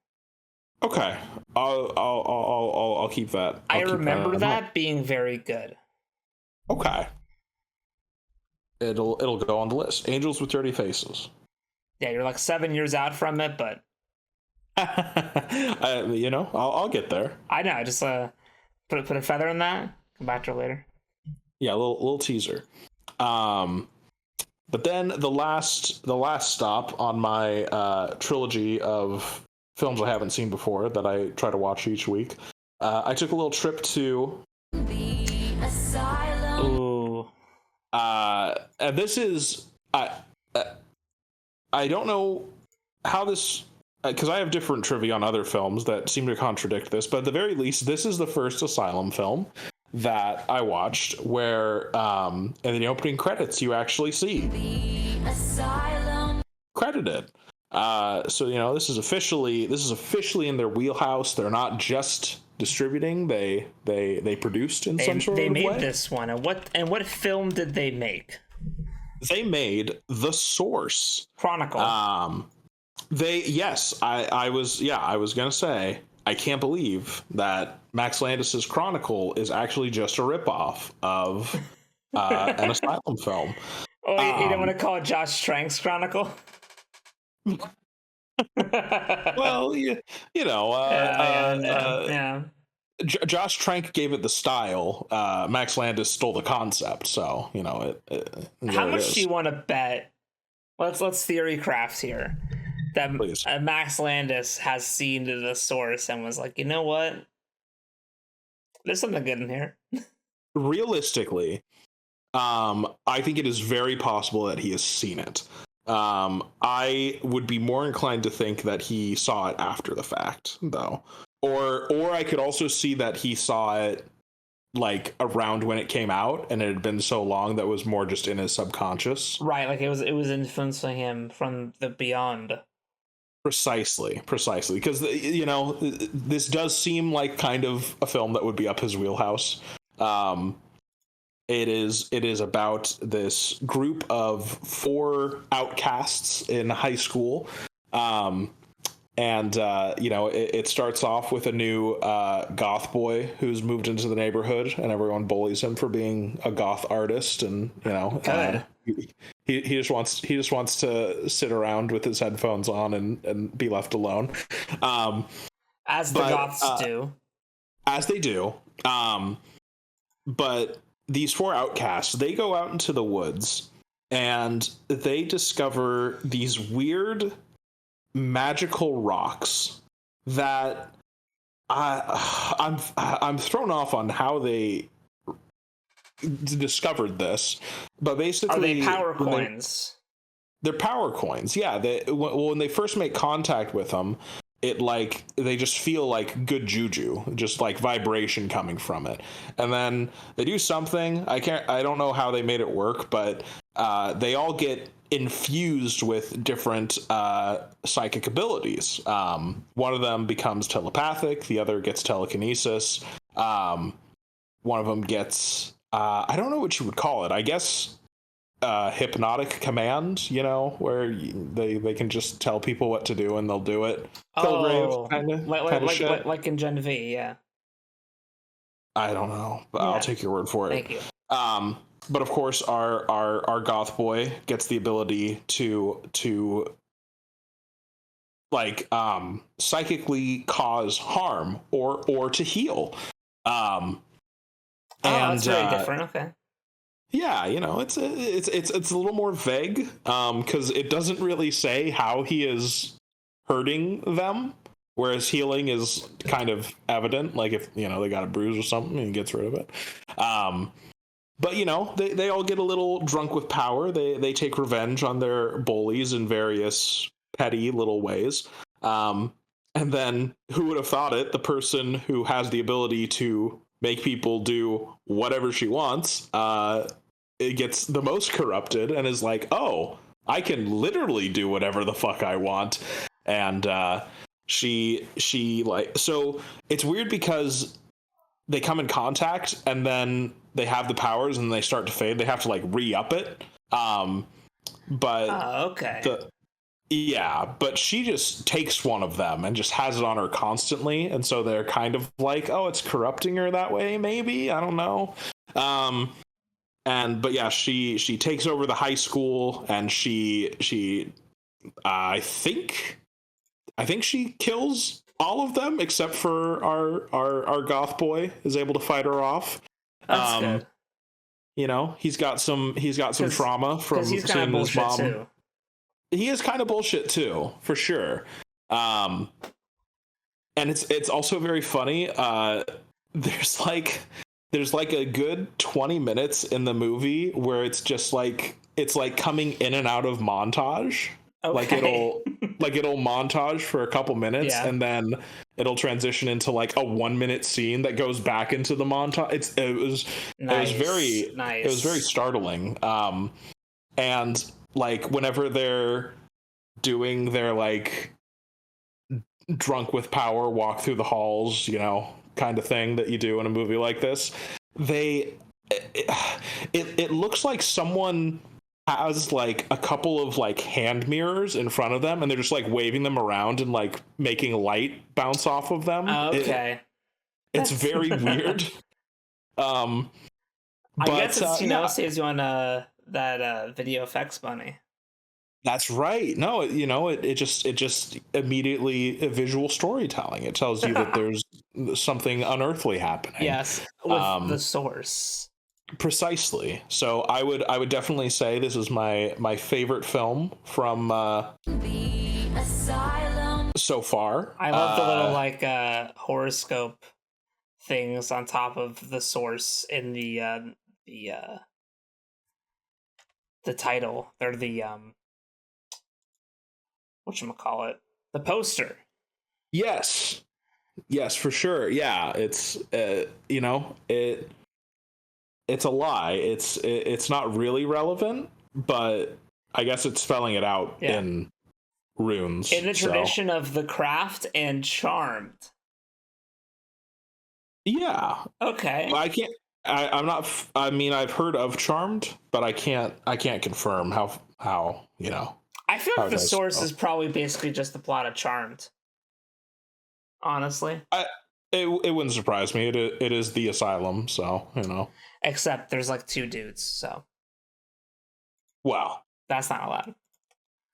Okay, I'll keep that. I remember that being very good. Okay, it'll go on the list. Angels with Dirty Faces. Yeah, you're like 7 years out from it, but I'll get there. I know. Just put a feather in that. Come back to it later. Yeah, a little teaser. But then the last stop on my trilogy of films I haven't seen before that I try to watch each week, I took a little trip to the Asylum. Ooh. And this is I don't know how this, because I have different trivia on other films that seem to contradict this, but at the very least, this is the first Asylum film that I watched where in the opening credits you actually see The Asylum credited. So this is officially in their wheelhouse. They're not just distributing; they produced in some sort of way. They made this one. And what film did they make? They made The Source Chronicle. I was gonna say, I can't believe that Max Landis's Chronicle is actually just a ripoff of an Asylum film. Oh, you don't want to call it Josh Trank's Chronicle? Well, Josh Trank gave it the style. Max Landis stole the concept. So how much do you want to bet? Let's theory craft here. That Max Landis has seen The Source and was like, you know what? There's something good in here. Realistically, I think it is very possible that he has seen it. I would be more inclined to think that he saw it after the fact, though. Or I could also see that he saw it like around when it came out, and it had been so long that it was more just in his subconscious. Right, like it was influencing him from the beyond. Precisely, because this does seem like kind of a film that would be up his wheelhouse. It is about this group of 4 outcasts in high school. It starts off with a new goth boy who's moved into the neighborhood, and everyone bullies him for being a goth artist, and he just wants to sit around with his headphones on and be left alone. As the goths do. As they do. But these 4 outcasts, they go out into the woods and they discover these weird magical rocks that I'm thrown off on how they discovered this. But basically, are they power coins? They're power coins. Yeah. When they first make contact with them, they just feel like good juju, just like vibration coming from it. And then they do something. I don't know how they made it work, but they all get infused with different psychic abilities. One of them becomes telepathic. The other gets telekinesis. One of them gets, I don't know what you would call it. I guess hypnotic command, where they can just tell people what to do and they'll do it. Kind of like in Gen V, yeah. I don't know, but yeah. I'll take your word for it. Thank you. But of course, our goth boy gets the ability to psychically cause harm or to heal. That's very different. Okay. Yeah, it's a little more vague because it doesn't really say how he is hurting them, whereas healing is kind of evident. Like if they got a bruise or something, he gets rid of it. But they all get a little drunk with power. They take revenge on their bullies in various petty little ways. And then who would have thought it? The person who has the ability to make people do whatever she wants, it gets the most corrupted and is like, oh, I can literally do whatever the fuck I want. And she so it's weird because they come in contact and then they have the powers and they start to fade. They have to re-up it. Okay. But she just takes one of them and just has it on her constantly, and so they're kind of like, oh, it's corrupting her that way, maybe, I don't know. But yeah, she takes over the high school, and she I think she kills all of them except for our goth boy is able to fight her off. That's good. He's got some trauma from seeing his mom. Too. He is kind of bullshit too, for sure. And it's also very funny. There's a good 20 minutes in the movie where it's just it's coming in and out of montage. Okay. It'll montage for a couple minutes, yeah. And then it'll transition into a 1 minute scene that goes back into the montage. It was very startling. And whenever they're doing their drunk with power walk through the halls, kind of thing that you do in a movie like this, it looks like someone has a couple of hand mirrors in front of them, and they're just waving them around and making light bounce off of them. Okay. It's very weird. I guess it's saves you on that video effects money. That's right. No, it just immediately visual storytelling. It tells you that there's something unearthly happening. Yes, with the source. Precisely. So I would definitely say this is my favorite film from The Asylum. So far. I love the little horoscope things on top of the source in the title. They're the whatchamacallit? The poster. Yes, for sure. Yeah, it's it's a lie. It's not really relevant, but I guess it's spelling it out in runes. In the tradition of the craft and Charmed. Yeah. Okay. I can't. I'm not. I mean, I've heard of Charmed, but I can't confirm how you know. I feel like the does source spell. is probably basically just the plot of Charmed. Honestly. It wouldn't surprise me. It is the Asylum, so you know. Except there's like two dudes, so Well, that's not allowed.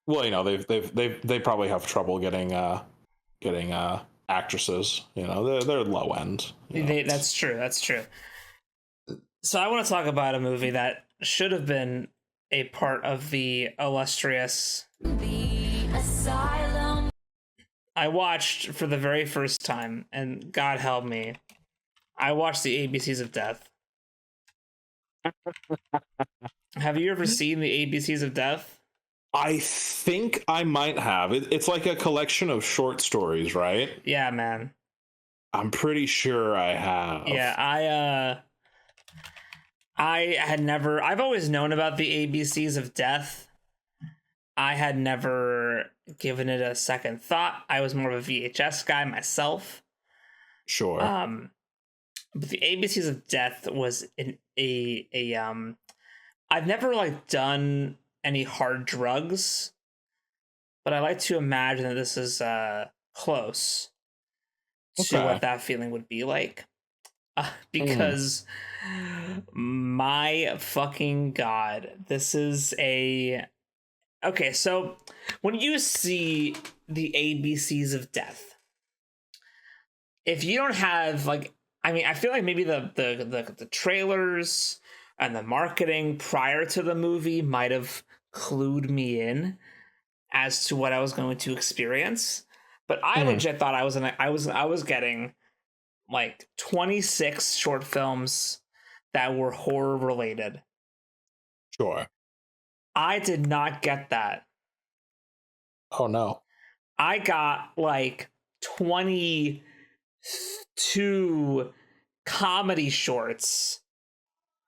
well, you know, they probably have trouble getting actresses. You know, they're low end. You know. That's true. That's true. So I want to talk about a movie that should have been a part of the illustrious. The Asylum. I watched for the very first time, and God help me, I watched the ABCs of Death. Have you ever seen the ABCs of Death? I think I might have. It's like a collection of short stories, right? Yeah, man. I'm pretty sure I have. Yeah, I had never. I've always known about the ABCs of Death. I had never given it a second thought. I was more of a VHS guy myself. Sure. But the ABCs of Death was I've never like done any hard drugs, but I like to imagine that this is close to what that feeling would be like. Because my fucking God, this is a... Okay, so when you see the ABCs of Death, if you don't have like, I mean, I feel like maybe the trailers and the marketing prior to the movie might have clued me in as to what I was going to experience, but I legit thought I was getting like 26 short films that were horror related. Sure. I did not get that. Oh no. I got like 22 comedy shorts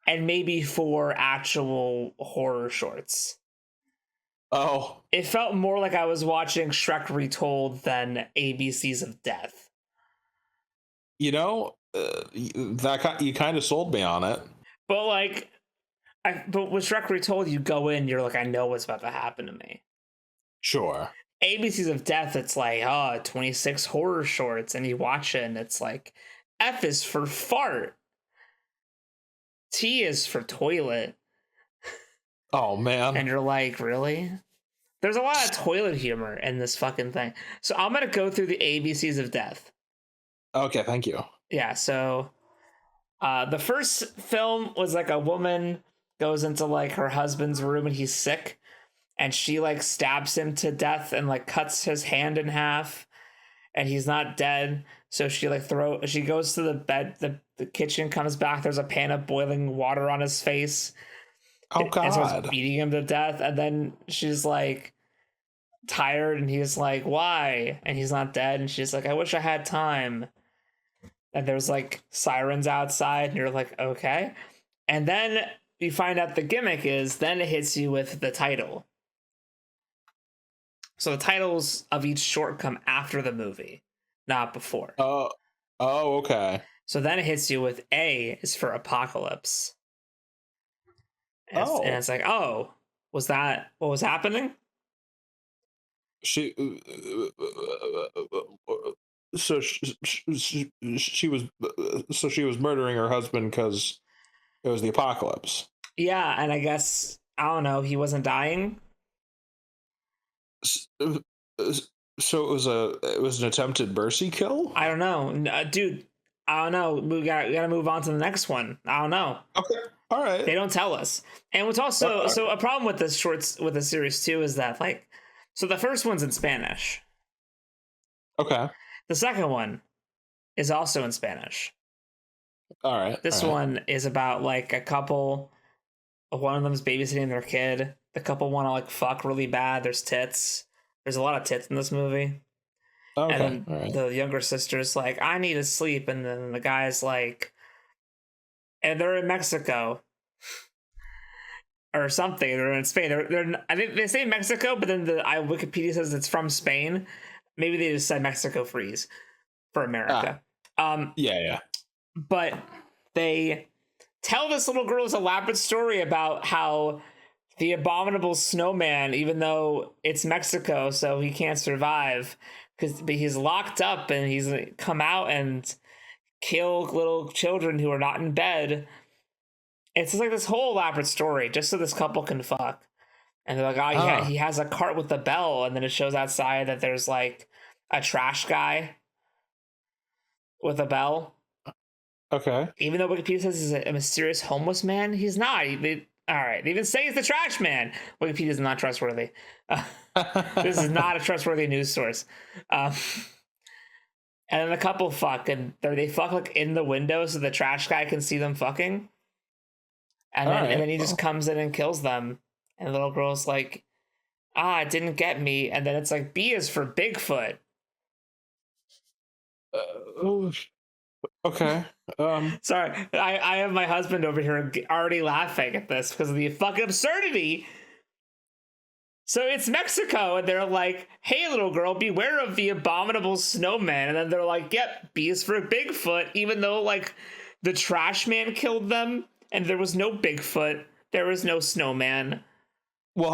and maybe 4 actual horror shorts. Oh. It felt more like I was watching Shrek Retold than ABCs of Death. You know, that you kind of sold me on it. But like, but with Shrek Retold, you go in, you're like, I know what's about to happen to me. Sure. ABCs of Death, it's like, 26 horror shorts, and you watch it, and it's like, F is for fart. T is for toilet. Oh, man. And you're like, really? There's a lot of toilet humor in this fucking thing. So I'm going to go through the ABCs of Death. Okay, thank you. Yeah, so the first film was like a woman goes into like her husband's room and he's sick, and she like stabs him to death and like cuts his hand in half, and he's not dead. So she like she goes to the bed, the kitchen, comes back, there's a pan of boiling water on his face. Oh God. And starts beating him to death, and then she's like tired and he's like, why? And he's not dead, and she's like, I wish I had time. And there's like sirens outside, and you're like, okay. And then you find out the gimmick is then it hits you with the title. So the titles of each short come after the movie, not before. Oh, okay. So then it hits you with A is for Apocalypse. And it's like, was that what was happening? She was murdering her husband because it was the apocalypse. Yeah, and I guess I don't know, he wasn't dying. So it was an attempted mercy kill. I don't know, dude. I don't know. We gotta move on to the next one. I don't know. Okay, all right. They don't tell us. And what's also so a problem with this shorts with the series too is that like, so the first one's in Spanish. Okay. The second one is also in Spanish. All right. This one is about like a couple. One of them's babysitting their kid. The couple want to like fuck really bad. There's tits. There's a lot of tits in this movie. Okay. And then the younger sister's like, I need to sleep. And then the guy's like, and they're in Mexico or something. They're in Spain. I think they say Mexico, but then the Wikipedia says it's from Spain. Maybe they just said Mexico freeze for America. Yeah. But they tell this little girl's elaborate story about how the abominable snowman, even though it's Mexico, so he can't survive because he's locked up and he's come out and kill little children who are not in bed. It's just like this whole elaborate story just so this couple can fuck. And they're like, he has a cart with a bell, and then it shows outside that there's like a trash guy with a bell. Okay. Even though Wikipedia says he's a mysterious homeless man, he's not. All right. They even say he's the trash man. Wikipedia is not trustworthy. This is not a trustworthy news source. And then the couple fuck, and they fuck like in the window so the trash guy can see them fucking. And then he just comes in and kills them. And the little girl's like, it didn't get me. And then it's like, B is for Bigfoot. Okay. Sorry, I have my husband over here already laughing at this because of the fucking absurdity. So it's Mexico, and they're like, hey, little girl, beware of the abominable snowman. And then they're like, yep, B is for Bigfoot, even though, like, the trash man killed them, and there was no Bigfoot, there was no snowman. Well,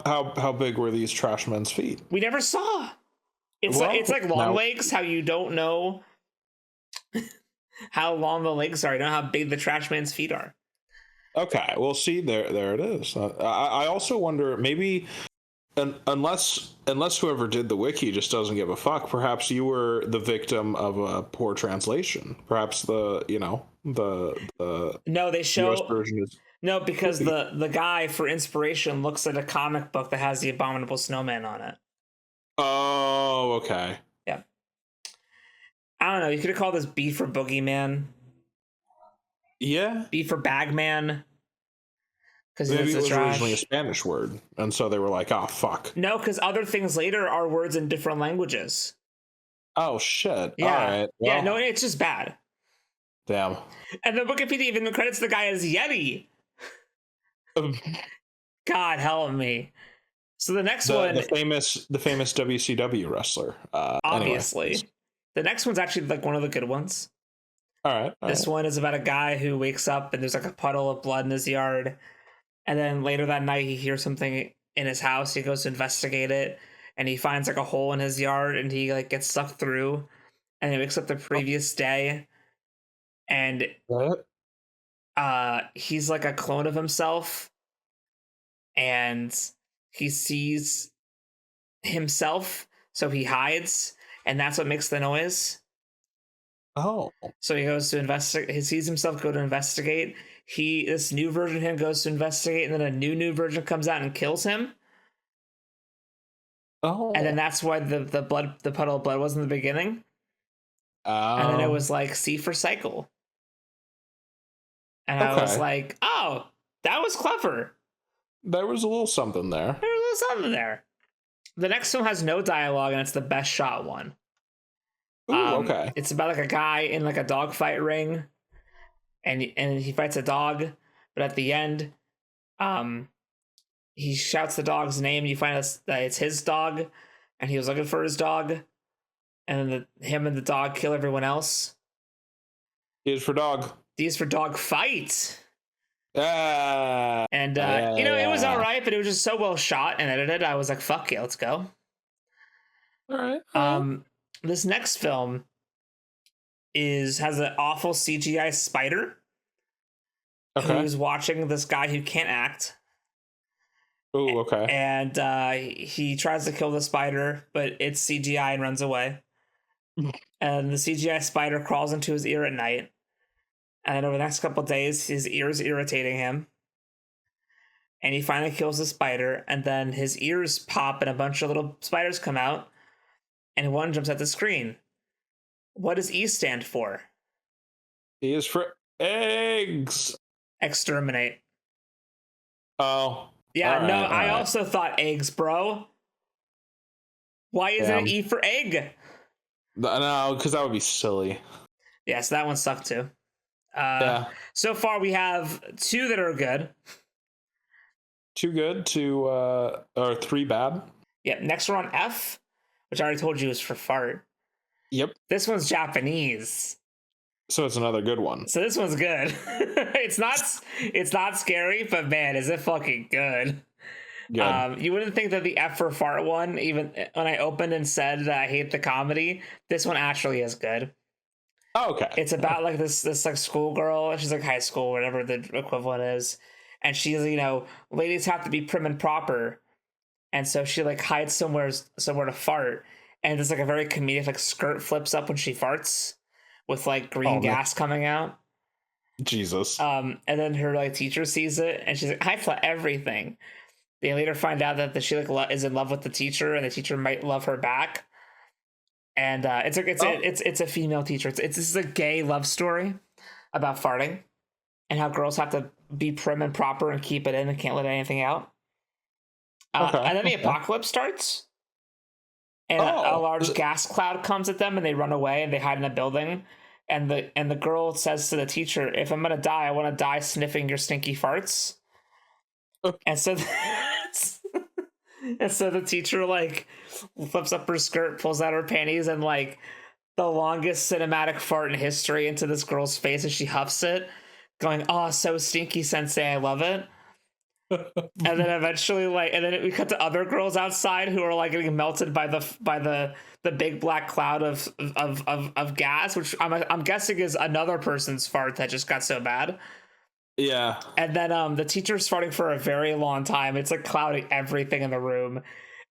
how big were these trash men's feet? We never saw. It's like long legs, how you don't know how long the legs are. You don't know how big the trash man's feet are. Okay, well, see, there it is. I also wonder, maybe, unless whoever did the wiki just doesn't give a fuck, perhaps you were the victim of a poor translation. Perhaps the no, they show US version is no, because the guy for inspiration looks at a comic book that has the abominable snowman on it. Oh, okay. Yeah. I don't know. You could have called this B for Boogeyman. Yeah. B for Bagman. Because maybe it was trash. originally a Spanish word, and so they were like, "Oh fuck." No, because other things later are words in different languages. Oh shit! Yeah, all right. Well, yeah. No, it's just bad. Damn. And the Wikipedia even credits the guy as Yeti. God help me. So the next one, the famous WCW wrestler. Obviously, anyway. The next one's actually like one of the good ones. All right. This one is about a guy who wakes up and there's like a puddle of blood in his yard. And then later that night, he hears something in his house. He goes to investigate it, and he finds like a hole in his yard, and he like gets sucked through. And he wakes up the previous day, and What? He's like a clone of himself, and he sees himself, so he hides, and that's what makes the noise. Oh. So he goes to investigate. He sees himself go to investigate. This new version of him goes to investigate, and then a new version comes out and kills him. Oh. And then that's why the puddle of blood was in the beginning. And then it was like C for cycle. And I was like, oh, that was clever. There was a little something there. There was a little something there. The next one has no dialogue, and it's the best shot one. Ooh, okay. It's about like a guy in like a dogfight ring, and he fights a dog, but at the end, he shouts the dog's name, and you find out that it's his dog, and he was looking for his dog, and then him and the dog kill everyone else. D is for dog. D is for dog fight. And it was all right, but it was just so well shot and edited. I was like, fuck yeah, let's go. All right. This next film has an awful CGI spider who's watching this guy who can't act. Oh, okay. And he tries to kill the spider, but it's CGI and runs away. And the CGI spider crawls into his ear at night. And then over the next couple of days, his ear is irritating him. And he finally kills the spider. And then his ears pop and a bunch of little spiders come out. And one jumps at the screen. What does E stand for? E is for eggs. Exterminate. Oh. Yeah, all no, right, I also thought eggs, bro. Why isn't it E for egg? No, because that would be silly. Yeah, so that one sucked too. Yeah. So far, we have 2 that are good. Too good, or 3 bad. Yep. Next, we're on F, which I already told you is for fart. Yep. This one's Japanese. So it's another good one. So this one's good. It's not scary, but man, is it fucking good. Good. You wouldn't think that the F for fart one, even when I opened and said that I hate the comedy, this one actually is good. Oh, okay. It's about like this like schoolgirl. She's like high school, whatever the equivalent is, and she's, ladies have to be prim and proper, and so she like hides somewhere to fart, and there's like a very comedic like skirt flips up when she farts, with like green gas coming out. Jesus. And then her like teacher sees it, and she's like, "I flat everything." They later find out that she like is in love with the teacher, and the teacher might love her back. And it's a female teacher. This is a gay love story about farting and how girls have to be prim and proper and keep it in and can't let anything out. And then the apocalypse starts, and a large gas cloud comes at them, and they run away and they hide in a building. And the girl says to the teacher, "If I'm gonna die, I want to die sniffing your stinky farts." And so. And so the teacher like flips up her skirt, pulls out her panties, and like the longest cinematic fart in history into this girl's face as she huffs it, going, "Oh, so stinky, sensei, I love it." And then eventually, and then we cut to other girls outside who are like getting melted by the big black cloud of gas, which I'm guessing is another person's fart that just got so bad. Yeah. And then the teacher's farting for a very long time. It's like clouding everything in the room.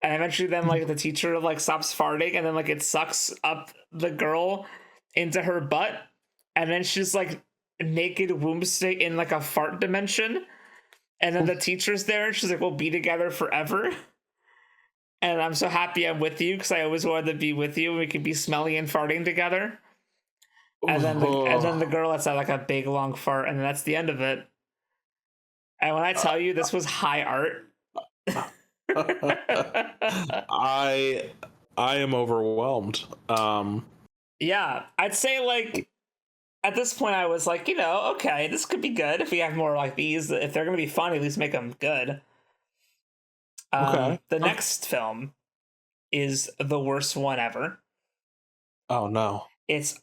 And eventually then like the teacher like stops farting, and then like it sucks up the girl into her butt. And then she's like naked womb state in like a fart dimension. And then the teacher's there, and she's like, "We'll be together forever. And I'm so happy I'm with you because I always wanted to be with you, and we could be smelly and farting together." And then the girl lets out like a big long fart, and that's the end of it. And when I tell you this was high art, I am overwhelmed. Yeah, I'd say like at this point I was like, okay, this could be good if we have more like these. If they're gonna be fun, at least make them good. Okay. The next film is the worst one ever. Oh no. It's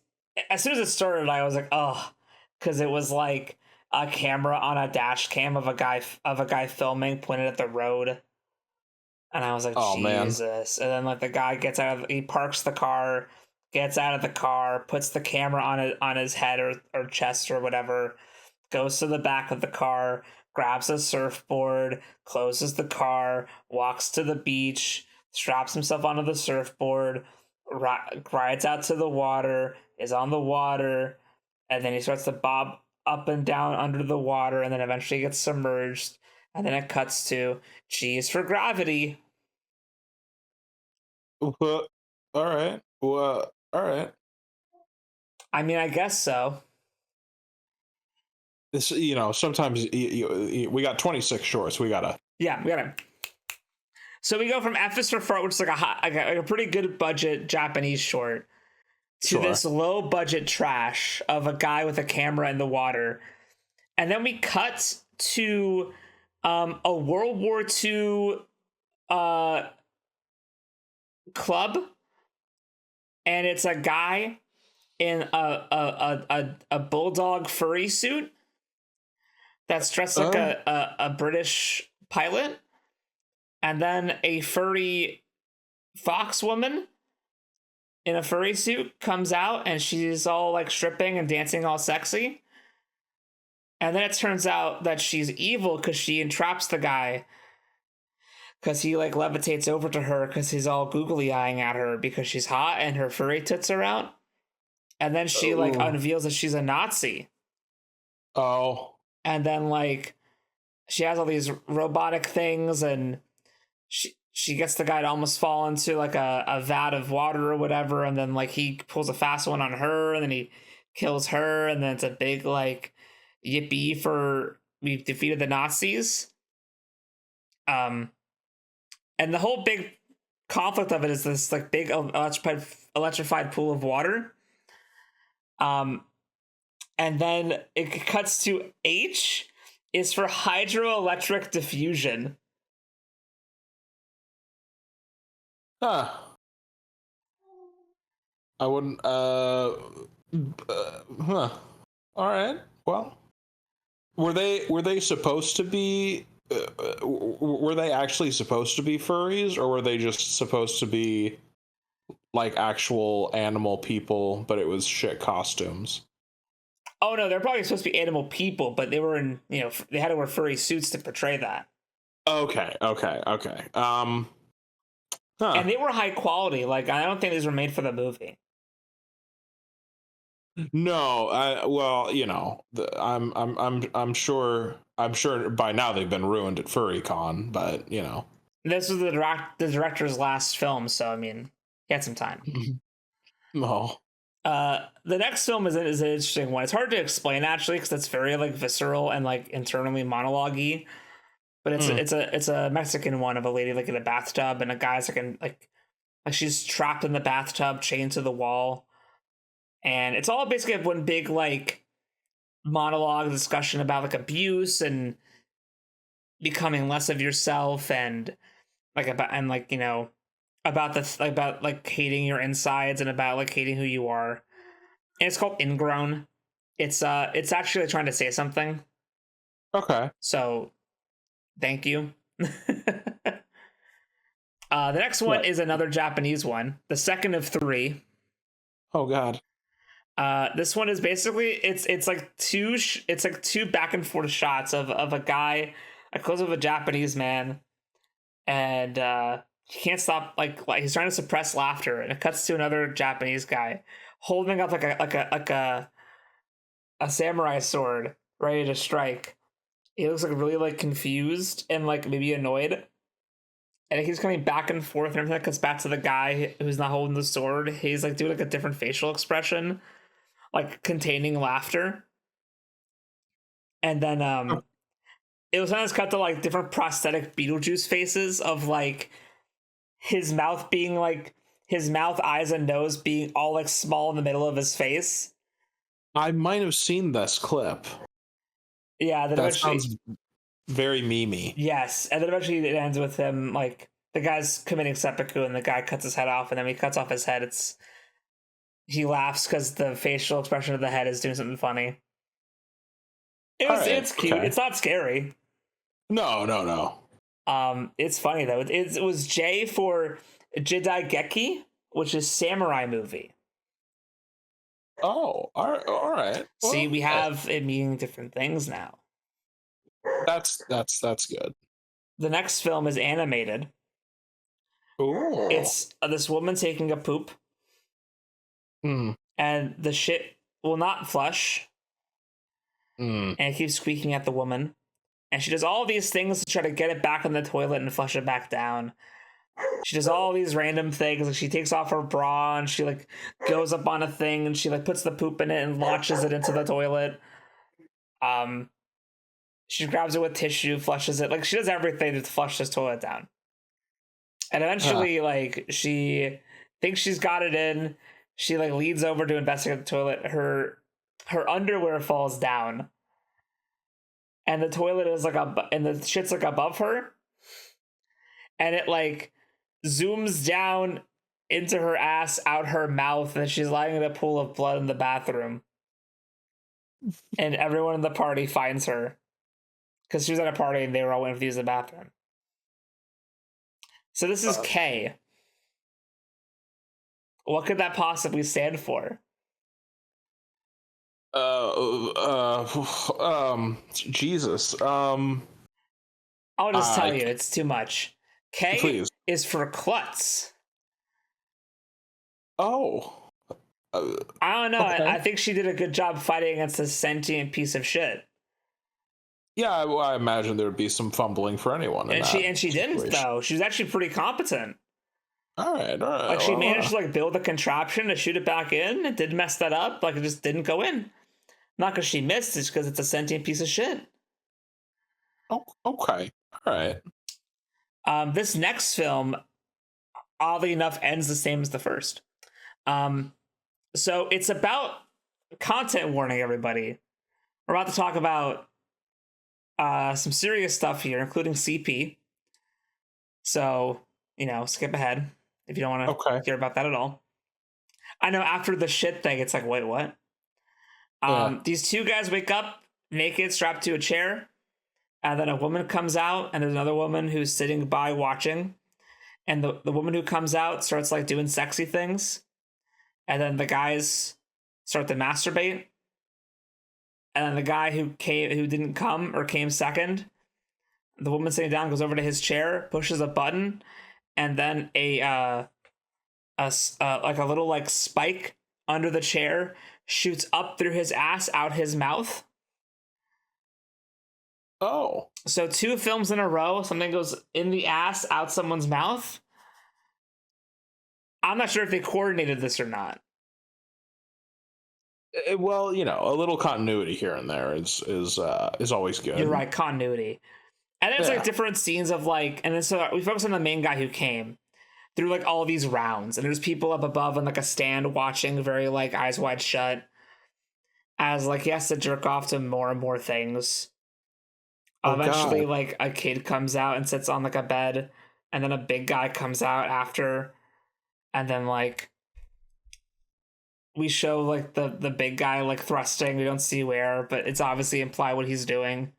as soon as it started, I was like, oh, because it was like a camera on a dash cam of a guy filming pointed at the road, and I was like, oh, Jesus. Man. And then like the guy he parks the car, gets out of the car, puts the camera on his head or chest or whatever, goes to the back of the car, grabs a surfboard, closes the car, walks to the beach, straps himself onto the surfboard, rides out to the water, is on the water, and then he starts to bob up and down under the water, and then eventually gets submerged, and then it cuts to G's for gravity. All right. Well, all right. I mean, I guess so. This, sometimes we got 26 shorts. We gotta. So we go from F is for fart, which is like a pretty good budget Japanese short, to this low budget trash of a guy with a camera in the water. And then we cut to a World War II club, and it's a guy in a bulldog furry suit that's dressed like a British pilot, and then a furry fox woman in a furry suit comes out, and she's all like stripping and dancing all sexy. And then it turns out that she's evil because she entraps the guy, because he like levitates over to her because he's all googly eyeing at her because she's hot and her furry tits are out. And then she like unveils that she's a Nazi. Oh. And then like she has all these robotic things, and she gets the guy to almost fall into like a vat of water or whatever, and then like he pulls a fast one on her, and then he kills her, and then it's a big like yippee for we've defeated the Nazis. And the whole big conflict of it is this like big electrified pool of water. And then it cuts to H is for hydroelectric diffusion. Huh. I wouldn't. Huh. All right. Well, were they supposed to be? Were they actually supposed to be furries, or were they just supposed to be like actual animal people, but it was shit costumes? Oh no, they're probably supposed to be animal people, but they were in, they had to wear furry suits to portray that. Okay. Huh. And they were high quality. Like, I don't think these were made for the movie. No, well, I'm sure by now they've been ruined at FurryCon, but This was the director's last film, so I mean, he had some time. No. The next film is an interesting one. It's hard to explain actually because it's very like visceral and like internally monologue-y. But it's a Mexican one of a lady like in a bathtub and a guy's like she's trapped in the bathtub, chained to the wall, and it's all basically one big like monologue discussion about like abuse and becoming less of yourself and like about about like hating your insides and about like hating who you are. And it's called Ingrown. It's actually trying to say something. Okay. So thank you. The next one is another Japanese one, the second of 3. Oh God. This one is basically it's like two back and forth shots of a guy, a close of a Japanese man, and he can't stop like he's trying to suppress laughter, and it cuts to another Japanese guy holding up like a samurai sword ready to strike. He looks like really like confused and like maybe annoyed. And he's coming back and forth, and everything that cuts back to the guy who's not holding the sword. He's like doing like a different facial expression, like containing laughter. And then it was sometimes cut to like different prosthetic Beetlejuice faces of like his mouth being like his mouth, eyes, and nose being all like small in the middle of his face. I might have seen this clip. Yeah, that sounds very memey. Yes, and then eventually it ends with him like the guy's committing seppuku, and the guy cuts his head off, and then when he cuts off his head, he laughs because the facial expression of the head is doing something funny. It's cute. Okay. It's not scary. No. It's funny though. It was J for Jidaigeki, which is samurai movie. Oh, all right. See, we have it meaning different things now. That's good. The next film is animated. Ooh. It's this woman taking a poop. And the shit will not flush. And it keeps squeaking at the woman. And she does all these things to try to get it back in the toilet and flush it back down. She does all these random things. Like she takes off her bra and she like goes up on a thing and she like puts the poop in it and launches it into the toilet. She grabs it with tissue, flushes it. Like she does everything to flush this toilet down. And eventually, like she thinks she's got it in. She like leans over to investigate the toilet. Her underwear falls down, and the toilet is like and the shit's like above her, and it like zooms down into her ass, out her mouth, and she's lying in a pool of blood in the bathroom. And everyone in the party finds her because she was at a party and they were all waiting to use the bathroom. So this is K. What could that possibly stand for? Jesus. I'll just tell you, it's too much. K please. Is for klutz. Oh. I don't know. Okay. I think she did a good job fighting against this sentient piece of shit. Yeah, I imagine there would be some fumbling for anyone. And she didn't though. She was actually pretty competent. All right. Like she managed to like build a contraption to shoot it back in. It didn't mess that up. Like it just didn't go in. Not because she missed. It's because it's a sentient piece of shit. Oh, okay. All right. This next film, oddly enough, ends the same as the first. So it's about content warning, everybody. We're about to talk about some serious stuff here, including CP. So, skip ahead if you don't want to hear about that at all. I know after the shit thing, it's like, wait, what? These two guys wake up naked, strapped to a chair, and then a woman comes out, and there's another woman who's sitting by watching, and the woman who comes out starts like doing sexy things, and then the guys start to masturbate, and then the guy who didn't come or came second, the woman sitting down goes over to his chair, pushes a button, and then a little like spike under the chair shoots up through his ass, out his mouth. Oh. So 2 films in a row, something goes in the ass, out someone's mouth. I'm not sure if they coordinated this or not. Well, a little continuity here and there is always good. You're right, continuity. And there's like different scenes of like, and then so we focus on the main guy who came through like all these rounds, and there's people up above on like a stand watching, very like eyes wide shut, as like he has to jerk off to more and more things. Eventually, like a kid comes out and sits on like a bed, and then a big guy comes out after, and then like we show like the big guy like thrusting. We don't see where, but it's obviously imply what he's doing.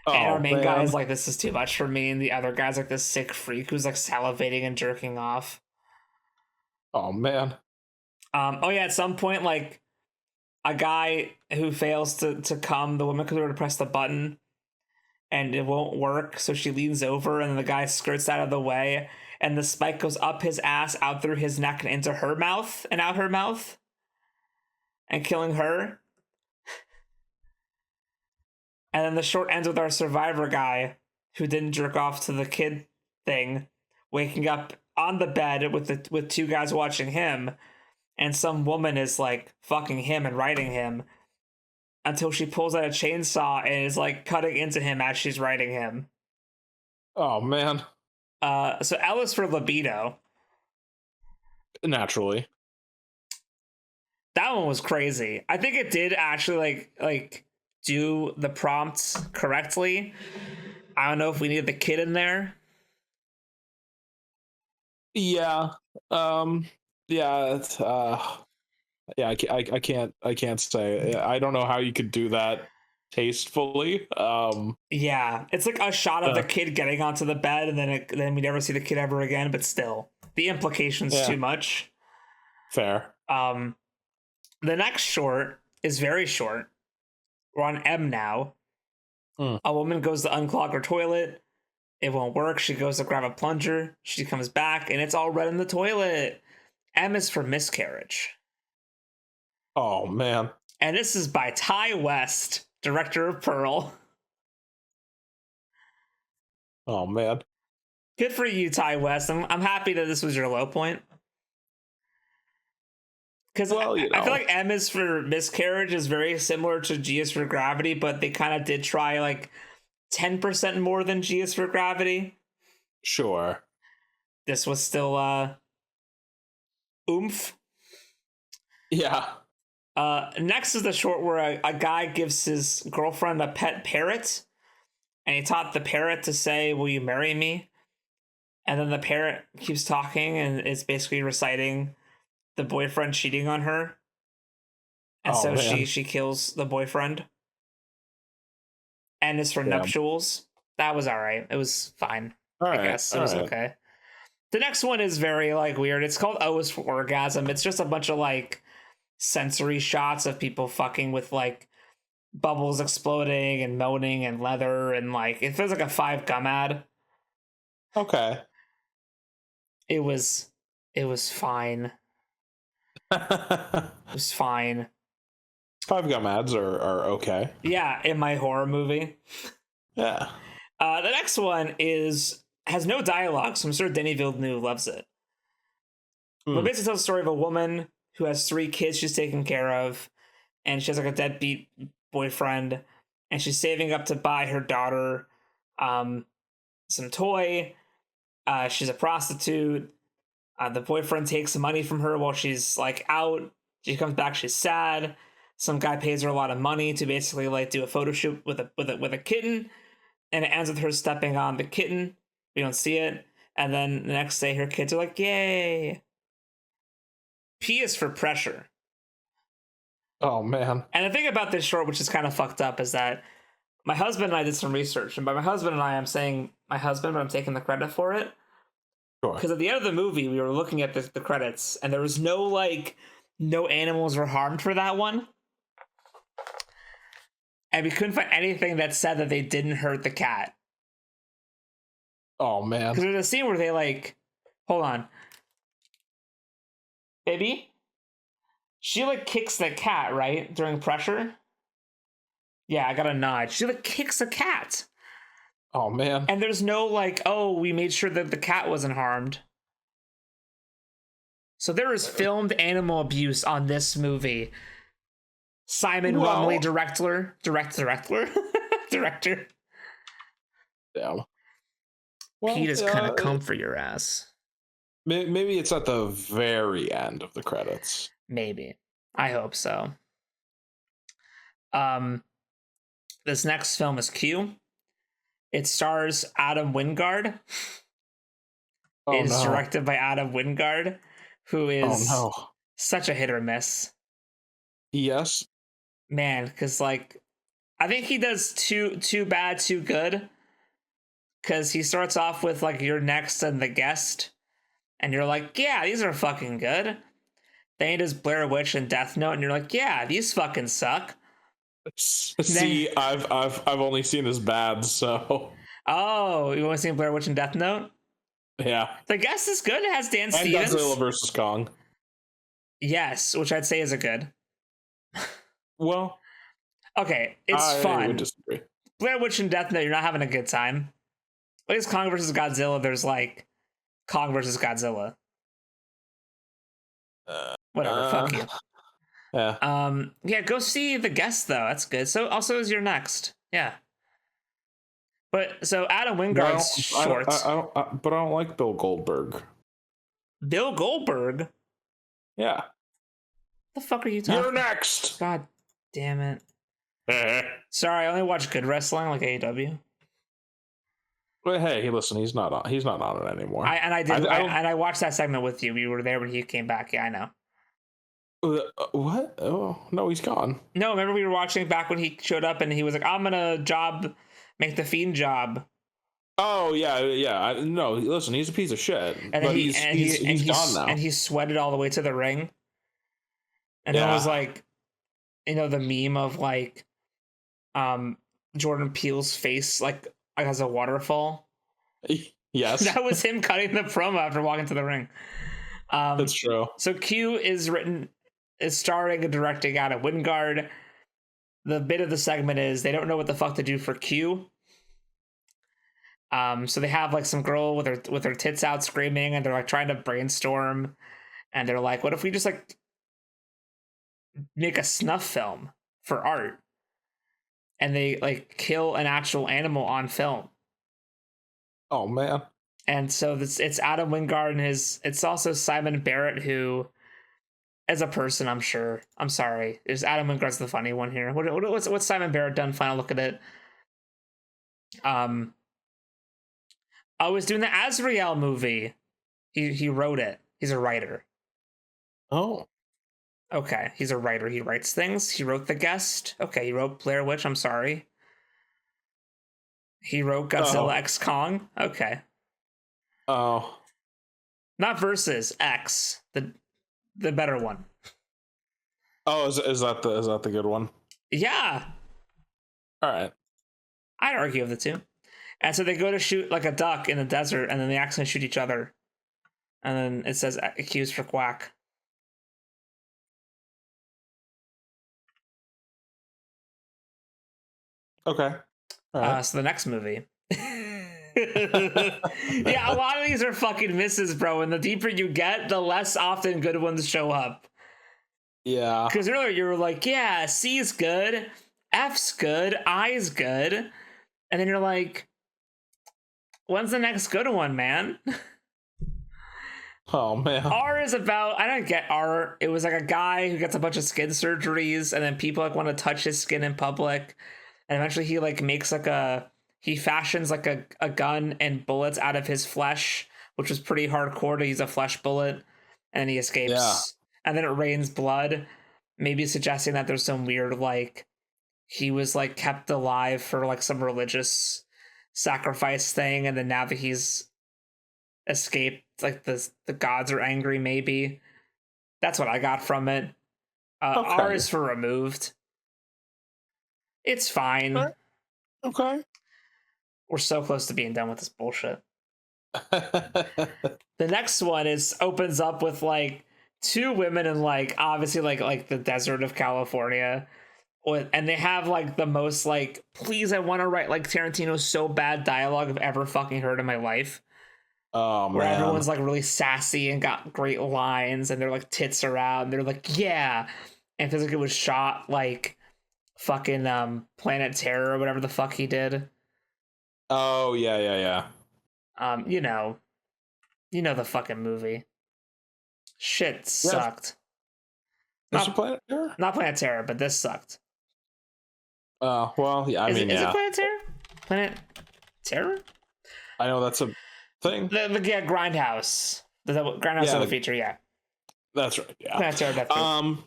And our main guy is like, this is too much for me, and the other guy's like this sick freak who's like salivating and jerking off. Oh man. At some point, like a guy who fails to come, the woman comes over to press the button and it won't work, so she leans over and the guy skirts out of the way, and the spike goes up his ass, out through his neck, and into her mouth and out her mouth, and killing her. And then the short ends with our survivor guy who didn't jerk off to the kid thing, waking up on the bed with 2 guys watching him, and some woman is like fucking him and riding him until she pulls out a chainsaw and is like cutting into him as she's riding him. Oh man. So L is for libido. Naturally. That one was crazy. I think it did actually like do the prompts correctly. I don't know if we needed the kid in there. Yeah. Yeah. I can't say. I don't know how you could do that tastefully. Yeah, it's like a shot of the kid getting onto the bed, and then we never see the kid ever again. But still, the implication's too much. Fair. The next short is very short. We're on M now. A woman goes to unclog her toilet. It won't work. She goes to grab a plunger. She comes back, and it's all red in the toilet. M is for miscarriage. Oh, man. And this is by Ty West, director of Pearl. Oh, man. Good for you, Ty West. I'm happy that this was your low point. Because I feel like M is for miscarriage is very similar to G is for gravity, but they kind of did try like 10% more than G is for gravity. Sure. This was still oomph. Yeah. Next is the short where a guy gives his girlfriend a pet parrot, and he taught the parrot to say, "Will you marry me?" And then the parrot keeps talking, and it's basically reciting the boyfriend cheating on her, and she kills the boyfriend. And it's for nuptials. That was all right. It was fine. I guess it was okay. The next one is very like weird. It's called O is for orgasm. It's just a bunch of like sensory shots of people fucking with like bubbles exploding and moaning and leather, and like it feels like a 5 Gum ad. Okay. It was fine. It was fine. 5 Gum ads are okay. Yeah, in my horror movie. Yeah. The next one has no dialogue, so I'm sure Denis Villeneuve loves it. But basically tells the story of a woman who has 3 kids she's taking care of, and she has like a deadbeat boyfriend, and she's saving up to buy her daughter some toy. She's a prostitute. The boyfriend takes some money from her while she's like out. She comes back, she's sad. some guy pays her a lot of money to basically like do a photo shoot with a kitten, and it ends with her stepping on the kitten. We don't see it, and then the next day her kids are like, "Yay!" P is for pressure. Oh man. And the thing about this short, which is kind of fucked up, is that my husband and I did some research, and by my husband and I, I'm saying my husband, but I'm taking the credit for it. Sure. Because at the end of the movie, we were looking at the credits, and there was no animals were harmed for that one. And we couldn't find anything that said that they didn't hurt the cat. Oh man. Because there's a scene where they like, hold on. Baby? She like kicks the cat, right? During pressure? Yeah, I got a nod. She like kicks a cat. Oh man. And there's no like, oh, we made sure that the cat wasn't harmed. So there is filmed animal abuse on this movie. Simon Rumley, director. Damn. Well, Pete is kind of come for your ass. Maybe it's at the very end of the credits. Maybe. I hope so. This next film is Q. It stars Adam Wingard. It is directed by Adam Wingard, who is such a hit or miss. Yes. Man, because like I think he does too bad, too good. Because he starts off with like You're Next and The Guest, and you're like, yeah, these are fucking good. Then he does Blair Witch and Death Note, and you're like, yeah, these fucking suck. See, I've only seen as bad, so. Oh, you want to see Blair Witch and Death Note? Yeah. The Guest is good. It has Dan and Stevens. Godzilla vs. Kong. Yes, which I'd say is a good. Well, okay, it's I fun. would disagree. Blair Witch and Death Note, you're not having a good time. At least Kong vs. Godzilla, there's like Kong vs. Godzilla. Whatever, fuck you. Yeah. Yeah, go see The Guest though. That's good. So also is Your Next. Yeah. But so Adam Wingard's shorts. But I don't like Bill Goldberg. Bill Goldberg? Yeah. The fuck are you talking? You're next. God damn it. Sorry, I only watch good wrestling like AEW. But hey, listen, he's not on it anymore. I watched that segment with you. We were there when he came back. Yeah, I know. What? Oh no, he's gone. No, remember we were watching back when he showed up and he was like, "I'm gonna make the Fiend job." Oh yeah. No, listen, he's a piece of shit. And but he's gone now. And he sweated all the way to the ring. And it was like, you know, the meme of like, Jordan Peele's face like has a waterfall. Yes, that was him cutting the promo after walking to the ring. That's true. So Q is starring and directing Adam Wingard. The bit of the segment is they don't know what the fuck to do for Q. So they have like some girl with her tits out screaming, and they're like trying to brainstorm, and they're like, what if we just like make a snuff film for art? And they like kill an actual animal on film. Oh man. And so it's Adam Wingard and it's also Simon Barrett, who as a person, I'm sure, I'm sorry, is Adam Wingard's the funny one here. What's Simon Barrett done? Final look at it. I was doing the Azrael movie. He wrote it. He's a writer. Oh. Okay, he's a writer. He writes things. He wrote The Guest. Okay, he wrote Blair Witch. I'm sorry. He wrote Godzilla X Kong. Okay. Oh. Not Versus X, the better one. Oh, is that the good one? Yeah. All right. I'd argue of the two. And so they go to shoot like a duck in the desert, and then they accidentally shoot each other. And then it says accused for quack. Okay. All right. So the next movie. Yeah, a lot of these are fucking misses, bro. And the deeper you get, the less often good ones show up. Yeah. Because earlier you were like, yeah, C's good, F's good, I's good. And then you're like, when's the next good one, man? Oh man. R is about, I don't get R. It was like a guy who gets a bunch of skin surgeries, and then people like want to touch his skin in public, and eventually he like makes like he fashions like a gun and bullets out of his flesh, which was pretty hardcore to use a flesh bullet, and he escapes. Yeah. And then it rains blood, maybe suggesting that there's some weird like he was like kept alive for like some religious sacrifice thing, and then now that he's escaped, like the gods are angry. Maybe that's what I got from it. Okay. R is for removed. It's fine. Okay. We're so close to being done with this bullshit. The next one opens up with like two women in like obviously like the desert of California, and they have like the most like, please, I want to write like Tarantino so bad dialogue I've ever fucking heard in my life. Oh man. Where everyone's like really sassy and got great lines, and they're like tits are out, and they're like, yeah. And it feels like it was shot like fucking Planet Terror or whatever the fuck he did. Oh yeah. You know the fucking movie. Shit sucked. Is it Planet Terror? Not Planet Terror, but this sucked. Well, yeah, Is it yeah. Planet Terror? Planet Terror? I know that's a thing. The Grindhouse. The Grindhouse of the feature, yeah. That's right. Yeah. Planet Terror, Death Proof.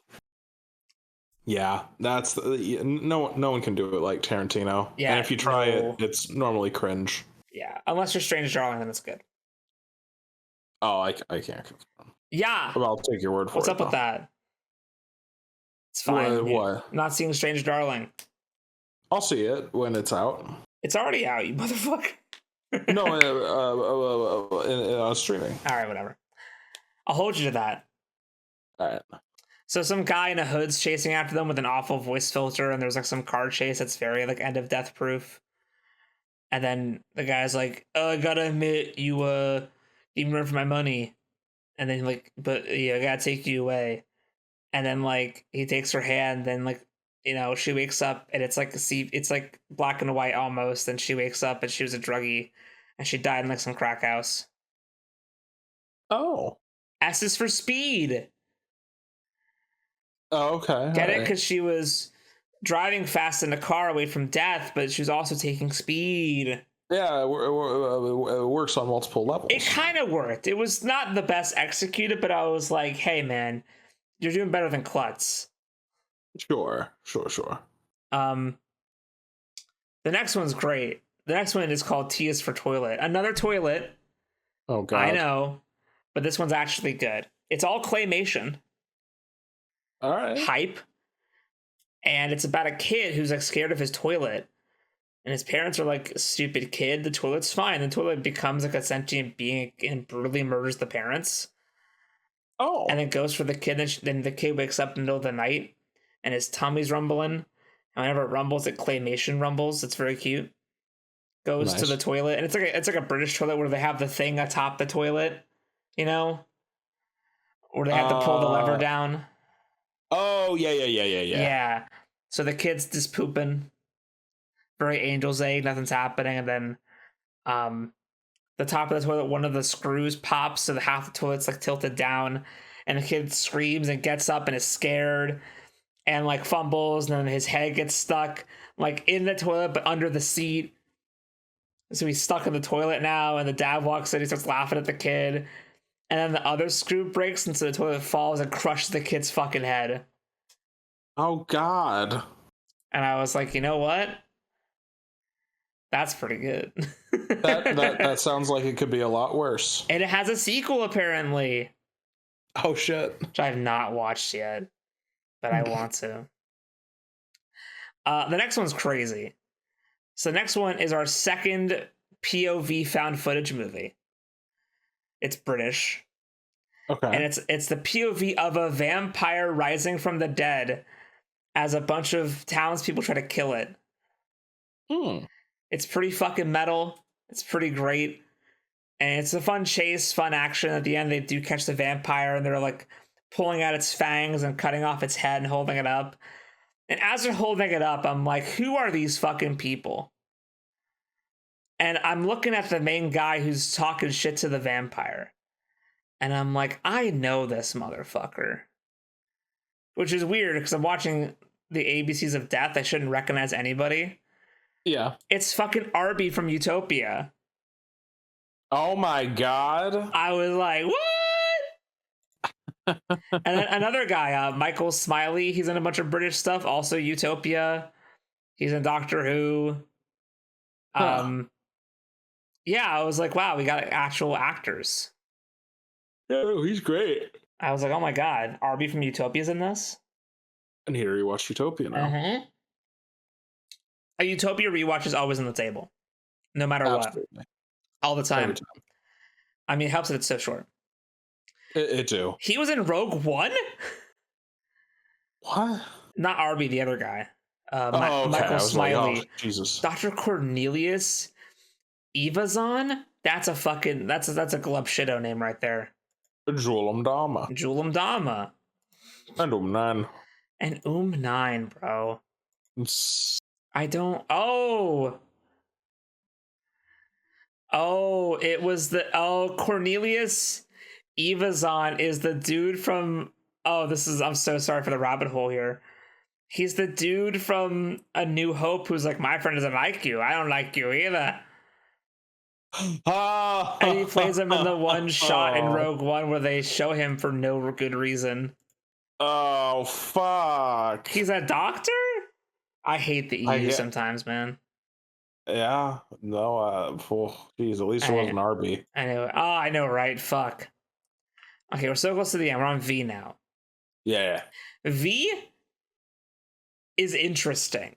Yeah, that's no one can do it like Tarantino. Yeah, and if you try it, it's normally cringe. Yeah, unless you're Strange Darling, then it's good. Oh, I can't confirm. Yeah. But I'll take your word for What's it. up with that? It's fine. What? Not seeing Strange Darling. I'll see it when it's out. It's already out, you motherfucker. No, streaming. All right, whatever. I'll hold you to that. All right. So some guy in a hood's chasing after them with an awful voice filter, and there's like some car chase that's very like end of Death Proof. And then the guy's like, "Oh, I gotta admit, you didn't run for my money." And then like, "But yeah, I gotta take you away." And then like he takes her hand, then like, she wakes up and it's like it's like black and white almost, and she wakes up and she was a druggie, and she died in like some crack house. Oh. S is for speed. Oh, okay. Get it? Because she was driving fast in a car away from death, but she was also taking speed. Yeah, it works on multiple levels. It kind of worked. It was not the best executed, but I was like, hey, man, you're doing better than Klutz. Sure. The next one's great. The next one is called T is for Toilet. Another toilet. Oh, God. I know, but this one's actually good. It's all claymation. All right. Hype. And it's about a kid who's like scared of his toilet. And his parents are like, stupid kid, the toilet's fine. The toilet becomes like a sentient being and brutally murders the parents. Oh. And then goes for the kid. Then the kid wakes up in the middle of the night and his tummy's rumbling. And whenever it rumbles, it claymation rumbles. It's very cute. Goes to the toilet. And it's like a British toilet where they have the thing atop the toilet, where they have to pull the lever down. Oh, yeah. Yeah. So the kid's just pooping. Very Angel's Egg, nothing's happening, and then the top of the toilet, one of the screws pops, so the half the toilet's like tilted down, and the kid screams and gets up and is scared and like fumbles, and then his head gets stuck like in the toilet but under the seat. So he's stuck in the toilet now, and the dad walks in, he starts laughing at the kid. And then the other screw breaks, and so the toilet falls and crushes the kid's fucking head. Oh, God. And I was like, you know what? That's pretty good. that sounds like it could be a lot worse. And it has a sequel, apparently. Oh, shit. Which I have not watched yet, but I want to. The next one's crazy. So the next one is our second POV found footage movie. It's British. Okay. And it's the POV of a vampire rising from the dead as a bunch of townspeople try to kill it. It's pretty fucking metal. It's pretty great. And it's a fun chase, fun action. At the end, they do catch the vampire, and they're like pulling out its fangs and cutting off its head and holding it up. And as they're holding it up, I'm like, who are these fucking people? And I'm looking at the main guy who's talking shit to the vampire. And I'm like, I know this motherfucker. Which is weird because I'm watching the ABCs of Death. I shouldn't recognize anybody. Yeah. It's fucking Arby from Utopia. Oh my god. I was like, what? And then another guy, Michael Smiley, he's in a bunch of British stuff, also Utopia. He's in Doctor Who. Yeah, I was like, wow, we got actual actors. Yeah, he's great. I was like, oh my god, Arby from Utopia's in this? And here you watch Utopia now. A Utopia rewatch is always on the table. No matter Absolutely. what. All the time. Every time. I mean, it helps that it's so short. It do. He was in Rogue One? What? Not Arby, the other guy. Okay. Michael Smiley. Like, oh, Jesus. Dr. Cornelius Evazon? That's a fucking that's a glub shitto name right there. Julam Dama. Julam Dama. And 9. And 9, bro. It's- I don't it was Cornelius Evazon is the dude from I'm so sorry for the rabbit hole here. He's the dude from A New Hope who's like, my friend doesn't like you. I don't like you either. And he plays him in the one shot in Rogue One where they show him for no good reason. Oh, fuck. He's a doctor? I hate the EU sometimes, man. Yeah. No, geez, at least it wasn't Arby. I know. Oh, I know, right? Fuck. Okay, we're so close to the end. We're on V now. Yeah. V is interesting.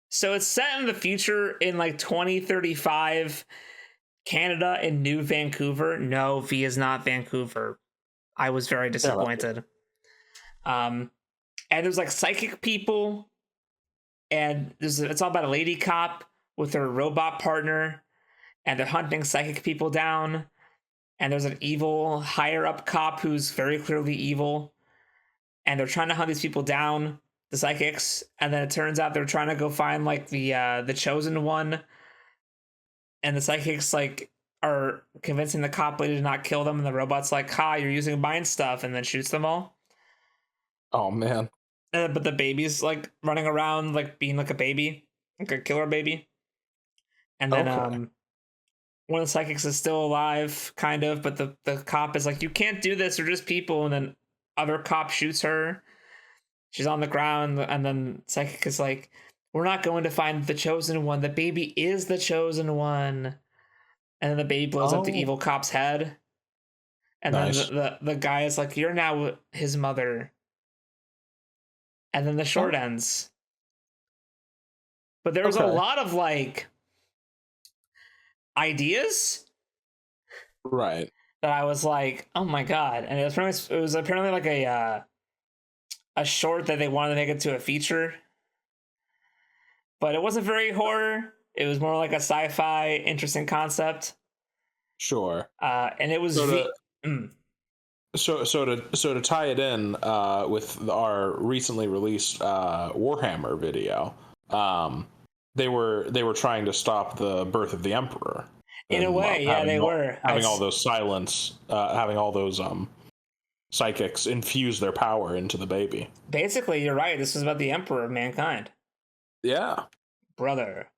So it's set in the future in like 2035, Canada and New Vancouver. No, V is not Vancouver. I was very disappointed. And there's like psychic people, and it's all about a lady cop with her robot partner, and they're hunting psychic people down. And there's an evil higher up cop who's very clearly evil, and they're trying to hunt these people down, the psychics. And then it turns out they're trying to go find like the chosen one, and the psychics like are convincing the cop lady to not kill them, and the robot's like, "Ha, you're using mind stuff," and then shoots them all. Oh man. But the baby's like running around like being like a baby, like a killer baby. And then one of the psychics is still alive, kind of, but the cop is like, you can't do this, they're just people. And then other cop shoots her. She's on the ground, and then psychic is like, we're not going to find the chosen one. The baby is the chosen one. And then the baby blows up the evil cop's head. And nice. then the guy is like, you're now his mother. And then the short ends. But there was a lot of like ideas, right? That I was like, oh my god! And it was apparently like a short that they wanted to make into a feature, but it wasn't very horror. It was more like a sci-fi, interesting concept. Sure. And it was So to tie it in with our recently released Warhammer video, they were trying to stop the birth of the Emperor. In a way, yeah, they were having all those having all those psychics infuse their power into the baby. Basically, you're right. This is about the Emperor of mankind. Yeah, brother.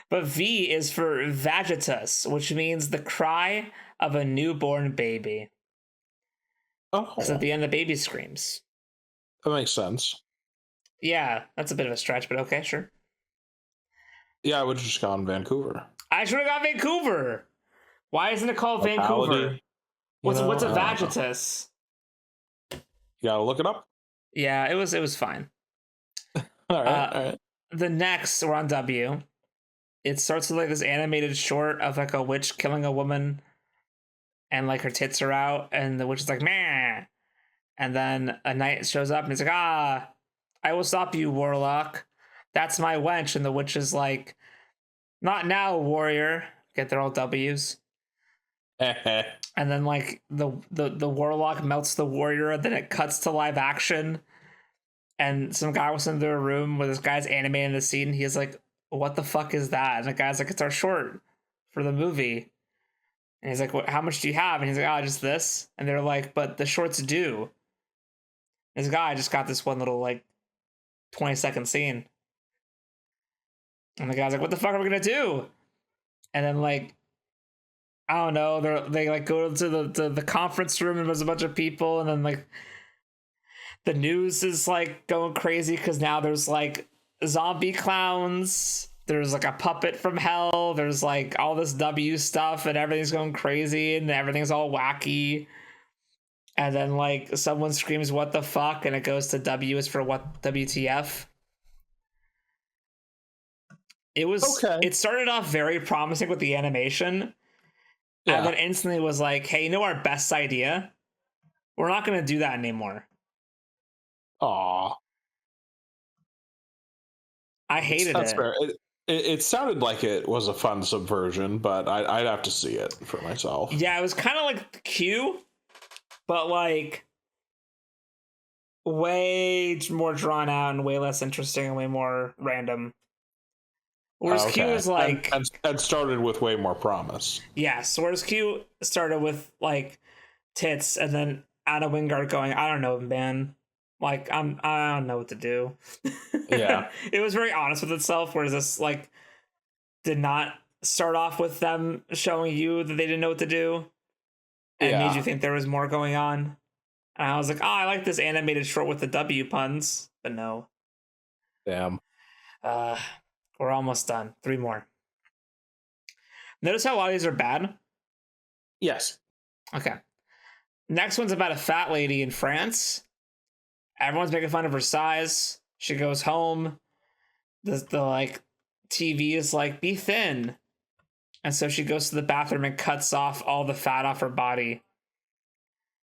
But V is for Vagitus, which means the cry of a newborn baby. Oh. So at the end, the baby screams. That makes sense. Yeah, that's a bit of a stretch, but okay, sure. Yeah, I would have just gone Vancouver. I should have gone Vancouver. Why isn't it called Vancouver? What's a Vagitus? You gotta look it up. Yeah, it was fine. All right. The next, we're on W. It starts with like this animated short of like a witch killing a woman, and like her tits are out, and the witch is like, meh. And then a knight shows up and he's like, I will stop you, warlock. That's my wench. And the witch is like, not now, warrior. Get they're all W's. And then like the warlock melts the warrior, and then it cuts to live action. And some guy was in their room where this guy's animating the scene. He's like, what the fuck is that? And the guy's like, it's our short for the movie. And he's like, "What? How much do you have?" And he's like, "Oh, just this." And they're like, "But the short's due." And he's like, "Oh, I just got this one little like 20-second scene." And the guy's like, "What the fuck are we gonna do?" And then like, I don't know. They like go to the conference room and there's a bunch of people, and then like the news is like going crazy because now there's like zombie clowns. There's like a puppet from hell. There's like all this W stuff, and everything's going crazy, and everything's all wacky. And then like someone screams, "What the fuck?" And it goes to W is for what WTF. It was Okay. It started off very promising with the animation. Yeah. And then instantly was like, "Hey, you know our best idea? We're not gonna do that anymore." Aw. I hated That's it. fair. It sounded like it was a fun subversion, but I'd have to see it for myself. Yeah, it was kind of like the Q, but like way more drawn out and way less interesting and way more random. Whereas Q was like, and started with way more promise. yes. Whereas Q started with like tits, and then Anna Wingard going, "I don't know, man. Like I don't know what to do." Yeah. It was very honest with itself. Whereas this like did not start off with them showing you that they didn't know what to do, and Yeah. made you think there was more going on. And I was like, "Oh, I like this animated short with the W puns," but no. Damn. We're almost done. 3 more. Notice how a lot of these are bad? Yes. Okay. Next one's about a fat lady in France. Everyone's making fun of her size. She goes home. The like TV is like, "Be thin." And so she goes to the bathroom and cuts off all the fat off her body.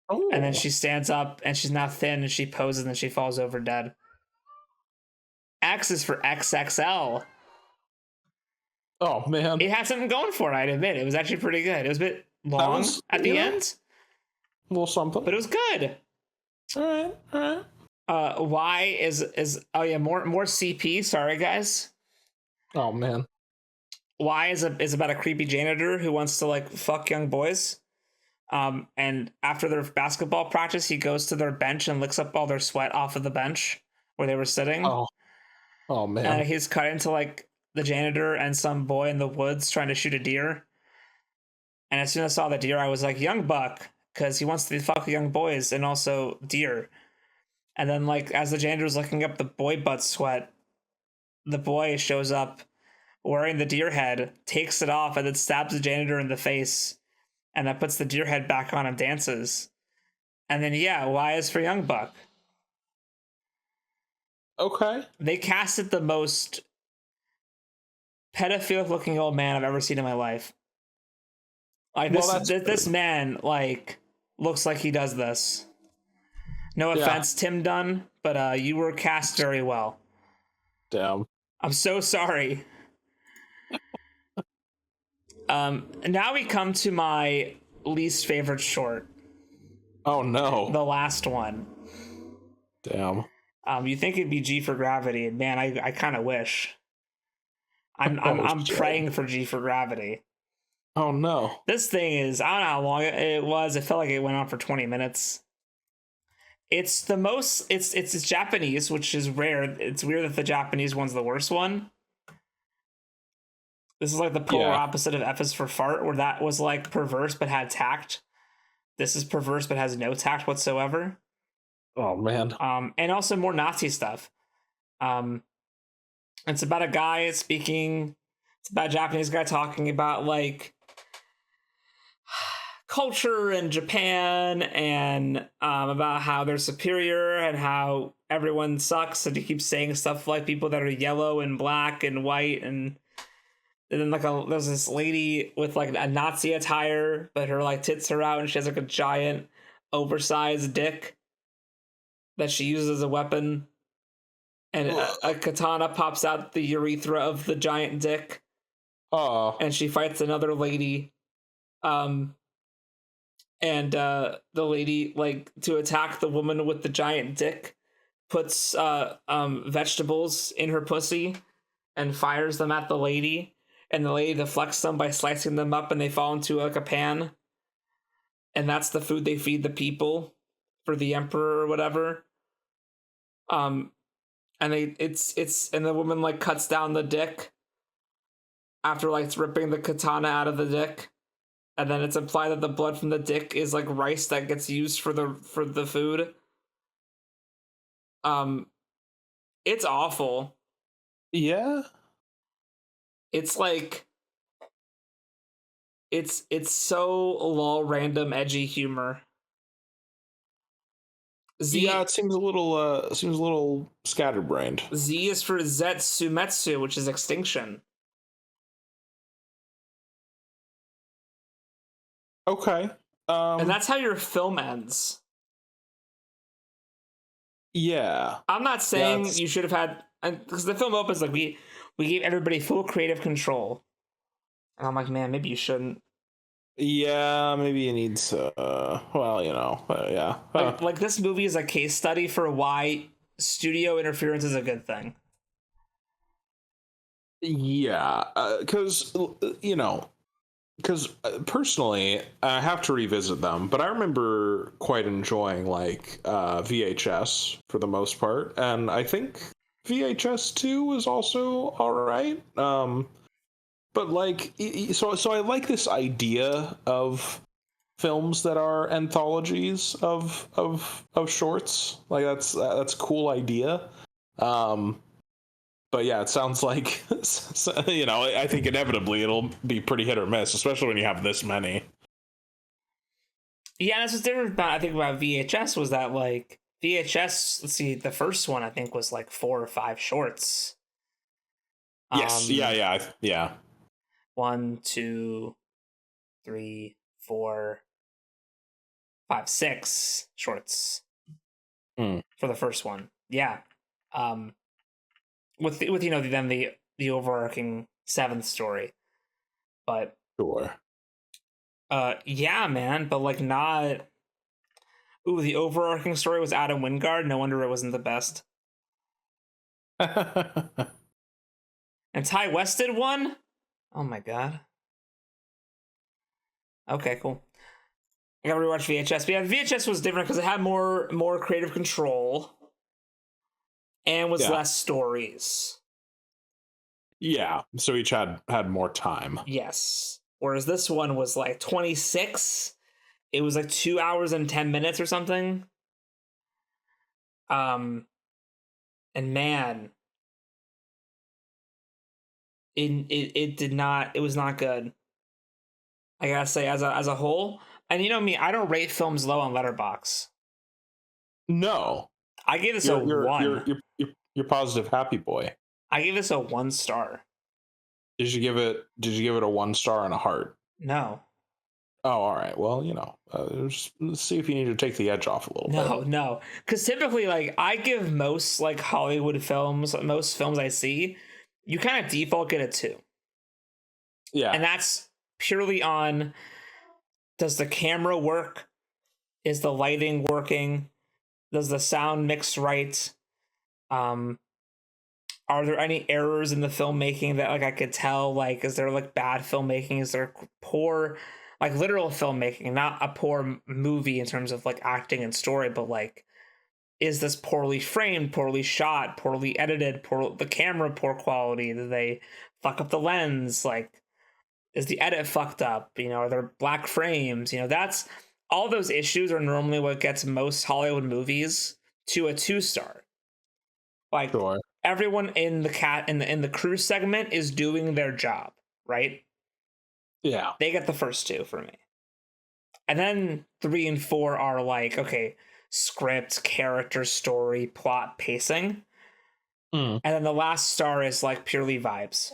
Oh. And then she stands up and she's now thin and she poses and she falls over dead. X is for XXL. Oh man. It had something going for it, I'd admit. It was actually pretty good. It was a bit long at the end, A little something. but it was good. All right. Y is oh yeah, more CP. Sorry guys. Oh man. Y is about a creepy janitor who wants to like fuck young boys. And after their basketball practice, he goes to their bench and licks up all their sweat off of the bench where they were sitting. Oh man. And he's cut into like the janitor and some boy in the woods trying to shoot a deer. And as soon as I saw the deer, I was like, "Young buck," because he wants to fuck young boys and also deer. And then like as the janitor's looking up the boy butt sweat, the boy shows up wearing the deer head, takes it off, and then stabs the janitor in the face, and that puts the deer head back on and dances. And then yeah, Y is for young buck. Okay. They casted the most pedophilic looking old man I've ever seen in my life. Like this man like looks like he does this. No offense, Tim Dunn, but you were cast very well. Damn. I'm so sorry. Now we come to my least favorite short. Oh no. The last one. Damn. You think it'd be G for Gravity, and man, I kind of wish. I'm praying for G for Gravity. Oh no. This thing is, I don't know how long it was. It felt like it went on for 20 minutes. It's the most, it's Japanese, which is rare. It's weird that the Japanese one's the worst one. This is like the polar opposite of F is for fart, where that was like perverse but had tact. This is perverse but has no tact whatsoever. Oh man. And also more Nazi stuff. It's about a guy speaking. It's about a Japanese guy talking about like culture in Japan and about how they're superior and how everyone sucks. And he keeps saying stuff like people that are yellow and black and white and then like there's this lady with like a Nazi attire, but her like tits are out and she has like a giant oversized dick that she uses as a weapon. And a katana pops out the urethra of the giant dick. Oh. And she fights another lady. And the lady, like, to attack the woman with the giant dick, puts vegetables in her pussy and fires them at the lady. and the lady deflects them by slicing them up, and they fall into like a pan, and that's the food they feed the people for the emperor or whatever. And and the woman like cuts down the dick after like it's ripping the katana out of the dick, and then it's implied that the blood from the dick is like rice that gets used for the food. It's awful. Yeah. It's like it's so lol random edgy humor. Yeah, it seems a little scatterbrained. Z is for Zetsumetsu, which is extinction. Okay. And that's how your film ends. Yeah. I'm not saying you should have had, because the film opens like we gave everybody full creative control, and I'm like, man, maybe you shouldn't. Yeah, maybe you need to. Well, yeah. Like this movie is a case study for why studio interference is a good thing. Yeah, because personally, I have to revisit them, but I remember quite enjoying like VHS for the most part, and I think VHS 2 was also all right. But like, so I like this idea of films that are anthologies of shorts. Like that's a cool idea. But yeah, it sounds like I think inevitably it'll be pretty hit or miss, especially when you have this many. Yeah, that's what's different about I think about VHS was that like VHS. Let's see, the first one I think was like 4 or 5 shorts. Yes. Yeah. 1, 2, 3, 4, 5, 6 shorts for the first one. Yeah. With then the overarching 7th story. But Sure. Yeah, man, but like not. Ooh, the overarching story was Adam Wingard. No wonder it wasn't the best. And Ty West did one? Oh my god. Okay, cool. I gotta rewatch VHS. But yeah, VHS was different because it had more creative control and was less stories. Yeah, so each had more time. Yes. Whereas this one was like 26. It was like 2 hours and 10 minutes or something. And man, it did not. It was not good. I gotta say, as a whole, and you know me, I don't rate films low on Letterboxd. No, I gave this a 1. You're positive happy boy. I gave this a 1 star. Did you give it a 1 star and a heart? No. Oh, all right. Well, let's see if you need to take the edge off a little bit. No. Because typically, like, I give most, like, Hollywood films, most films I see, you kind of default get a 2. Yeah. And that's purely on, does the camera work? Is the lighting working? Does the sound mix right? Are there any errors in the filmmaking that like I could tell? Like, is there like bad filmmaking? Is there poor, like literal filmmaking, not a poor movie in terms of like acting and story, but like, is this poorly framed, poorly shot, poorly edited, the camera poor quality? Do they fuck up the lens? Like, is the edit fucked up? Are there black frames? That's all those issues are normally what gets most Hollywood movies to a 2 star. Like, sure. Everyone in the crew segment is doing their job, right? Yeah. They get the first 2 for me. And then 3 and 4 are like, okay, script, character, story, plot, pacing. And then the last star is like purely vibes.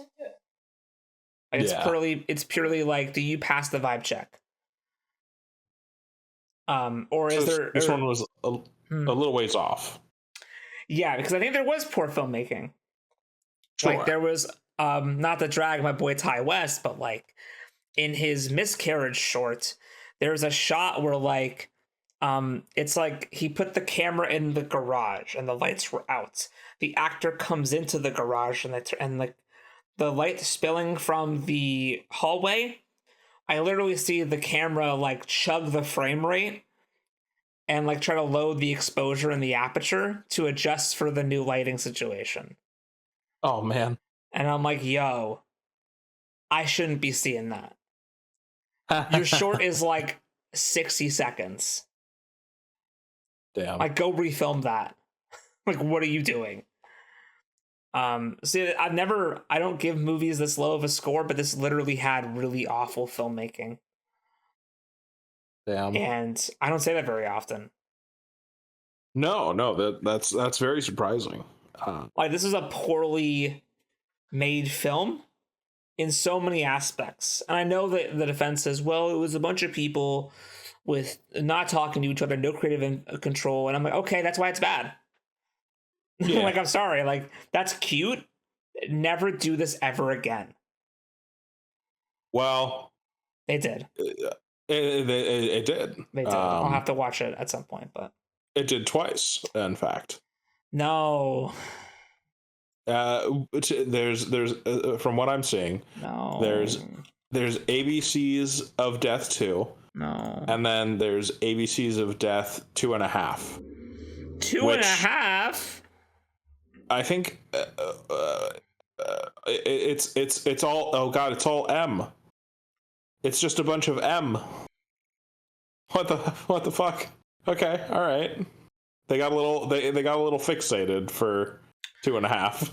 Like it's purely like, do you pass the vibe check? Or is there this one was a little ways off. Yeah, because I think there was poor filmmaking. Sure. Like there was not to drag my boy Ty West, but like in his Miscarriage short, there's a shot where like it's like he put the camera in the garage and the lights were out. The actor comes into the garage and like the light spilling from the hallway, I literally see the camera like chug the frame rate and like try to load the exposure and the aperture to adjust for the new lighting situation. Oh man. And I'm like, yo, I shouldn't be seeing that. Your short is like 60 seconds. Damn. Like, go refilm that. Like, what are you doing? See, I don't give movies this low of a score, but this literally had really awful filmmaking. Damn. And I don't say that very often. No, that's very surprising. Like, this is a poorly made film in so many aspects. And I know that the defense says, well, it was a bunch of people with not talking to each other, no creative control. And I'm like, okay, that's why it's bad. Yeah. Like, I'm sorry. Like, that's cute. Never do this ever again. Well, they did. It did. They did. I'll have to watch it at some point, but it did twice, in fact. No. There's from what I'm seeing, no. There's ABCs of Death 2. No. And then there's ABCs of Death 2.5. 2.5? I think it's all, oh god, it's all M. It's just a bunch of M. What the fuck? Okay, all right. They got a little fixated for 2.5.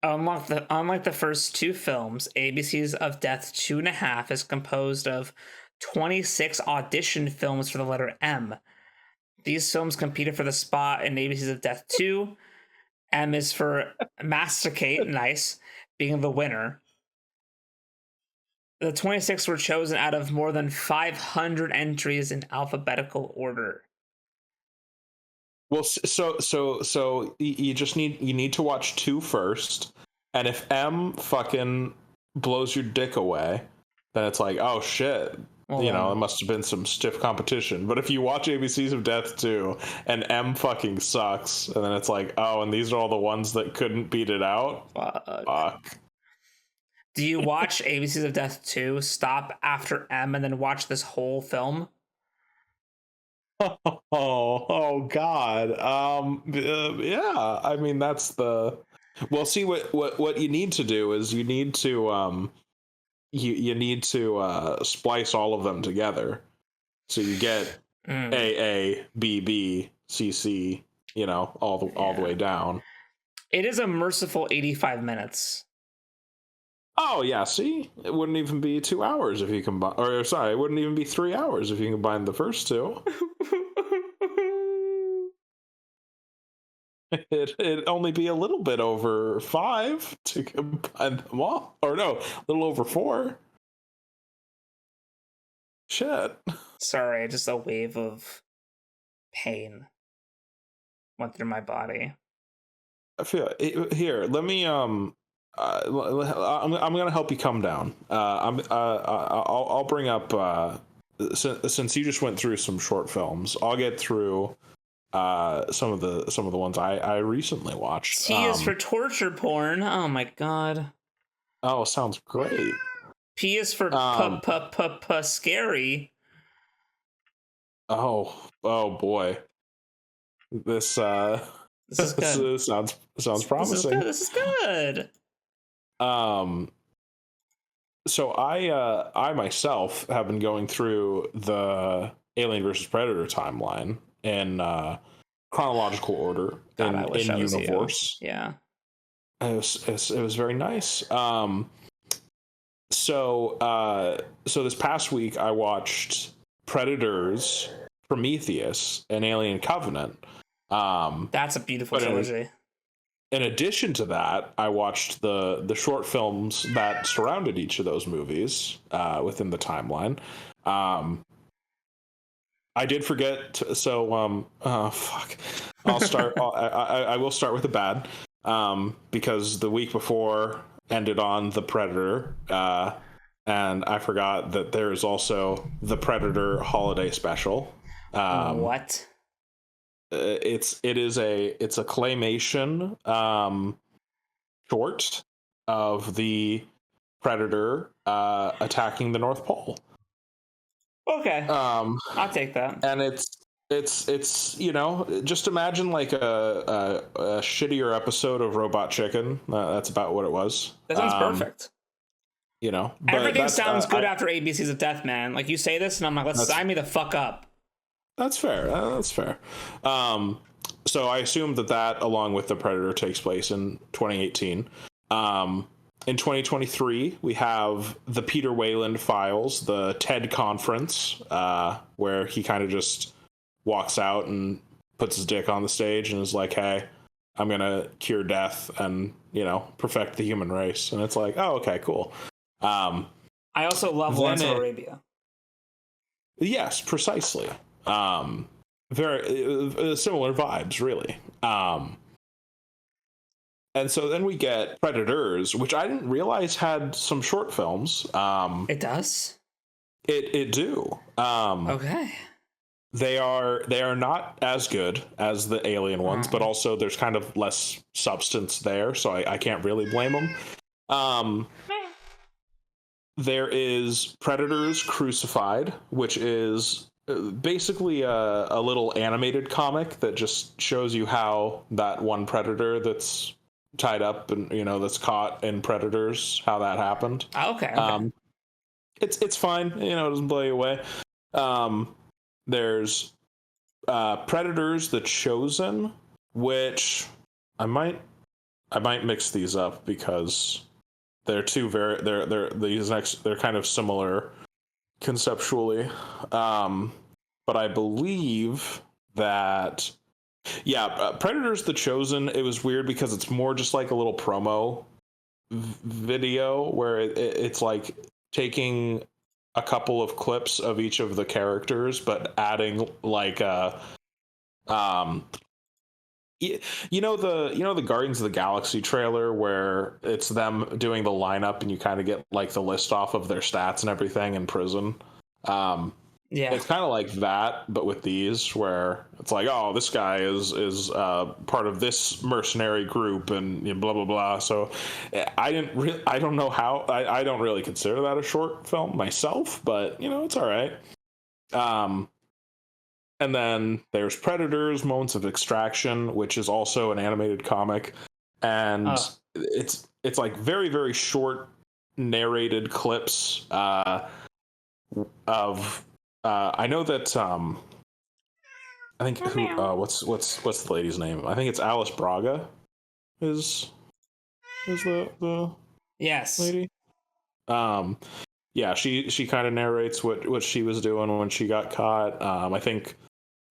Unlike the first two films, ABCs of Death 2.5 is composed of 26 audition films for the letter M. These films competed for the spot in ABCs of Death 2. M is for Masticate, nice, being the winner. The 26 were chosen out of more than 500 entries in alphabetical order. Well, so you just need to watch 2 first, and if M fucking blows your dick away, then it's like, oh shit. Well, it must have been some stiff competition. But if you watch ABCs of Death 2 and M fucking sucks, and then it's like, oh, and these are all the ones that couldn't beat it out? Fuck. Do you watch ABCs of Death 2, stop after M, and then watch this whole film? Oh God. Yeah. I mean, that's the. Well, see, what you need to do is you need to you need to splice all of them together, so you get A B B C C, all the way down. It is a merciful 85 minutes. Oh yeah, see, it wouldn't even be 2 hours if you combine, or sorry, it wouldn't even be 3 hours if you combine the first two. It'd only be a little bit over 5 to combine them all, or no, a little over 4. Shit. Sorry, just a wave of pain went through my body. I feel here. Let me I'm gonna help you come down. I'll bring up since you just went through some short films. I'll get through some of the ones I recently watched. T is for torture porn. Oh my god. Oh, sounds great. P is for scary. Oh boy. This is good. sounds promising. This is good. So I myself have been going through the Alien versus Predator timeline in chronological order. God, in universe. Yeah. It was very nice. So this past week I watched Predators, Prometheus, and Alien Covenant. That's a beautiful trilogy. In addition to that, I watched the short films that surrounded each of those movies within the timeline. I did forget fuck. I'll start. I will start with the bad, because the week before ended on The Predator, and I forgot that there is also the Predator Holiday Special. What? It's a claymation short of the Predator attacking the North Pole. Okay. I'll take that. And it's you know, just imagine like a shittier episode of Robot Chicken. That's about what it was. That sounds perfect. You know, everything sounds good after ABCs of Death, man. Like, you say this, and I'm like, let's sign me the fuck up. That's fair. That's fair. So I assume that along with the Predator takes place in 2018. In 2023, we have the Peter Wayland Files, the TED conference, where he kind of just walks out and puts his dick on the stage and is like, hey, I'm going to cure death and, you know, perfect the human race. And it's like, oh, okay, cool. I also love Lawrence of Arabia. Yes, precisely. Very similar vibes, really. And so then we get Predators, which I didn't realize had some short films. It does? It do. Okay. They are not as good as the Alien ones, but also there's kind of less substance there, so I can't really blame them. There is Predators Crucified, which is basically a little animated comic that just shows you how that one predator that's tied up and, you know, that's caught in Predators, how that happened. Okay. It's fine, you know, it doesn't blow you away. There's Predators The Chosen, which I might mix these up because they're they're kind of similar conceptually. But I believe that Predators The Chosen, it was weird because it's more just like a little promo video where it's like taking a couple of clips of each of the characters but adding like you know the Guardians of the Galaxy trailer where it's them doing the lineup and you kind of get like the list off of their stats and everything in prison. It's kind of like that, but with these, where it's like, oh, this guy is part of this mercenary group and, you know, blah blah blah. So I don't know how. I don't really consider that a short film myself, but you know, it's all right. And then there's Predators: Moments of Extraction, which is also an animated comic, and it's like very very short narrated clips of. I know that I think what's the lady's name? I think it's Alice Braga is the yes lady. She kind of narrates what she was doing when she got caught. I think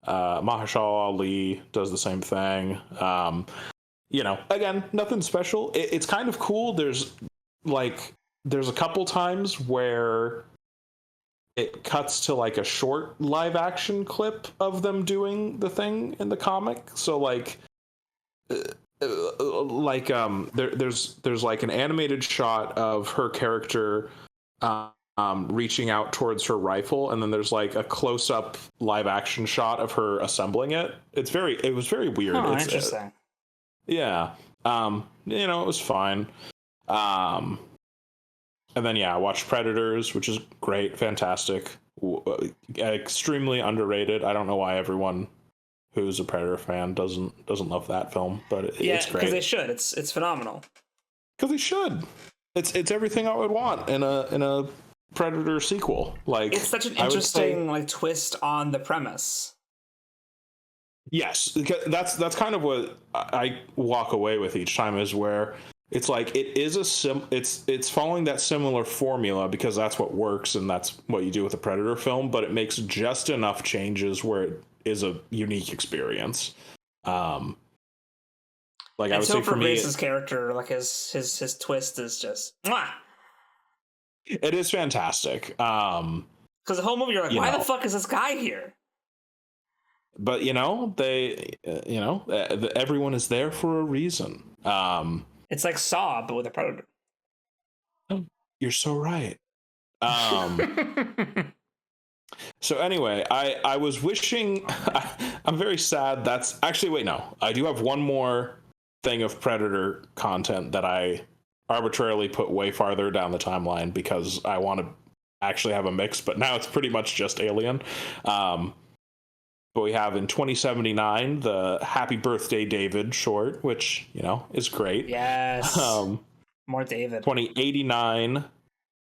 Mahershala Ali does the same thing. You know, again, nothing special. It's kind of cool. There's a couple times where it cuts to like a short live action clip of them doing the thing in the comic. So there's like an animated shot of her character reaching out towards her rifle, and then there's like a close up live action shot of her assembling it. It was very weird. Oh, interesting. You know, it was fine. And then, I watched Predators, which is great, fantastic, extremely underrated. I don't know why everyone who's a Predator fan doesn't love that film, but it's great. Because they should. It's phenomenal. Because they should. It's everything I would want in a Predator sequel. Like, it's such an interesting twist on the premise. Yes, because that's kind of what I walk away with each time, is where it's like it is it's following that similar formula because that's what works and that's what you do with a Predator film, but it makes just enough changes where it is a unique experience. I would say for me, Grace's character, like his twist is just mwah! It is fantastic. Because the whole movie you're like, why the fuck is this guy here? But everyone is there for a reason. It's like Saw, but with a Predator. Oh, you're so right. So anyway, I was wishing. I'm very sad. That's actually, wait, no. I do have one more thing of Predator content that I arbitrarily put way farther down the timeline because I want to actually have a mix, but now it's pretty much just Alien. But we have in 2079 the Happy Birthday David short, which, you know, is great. Yes. More David. 2089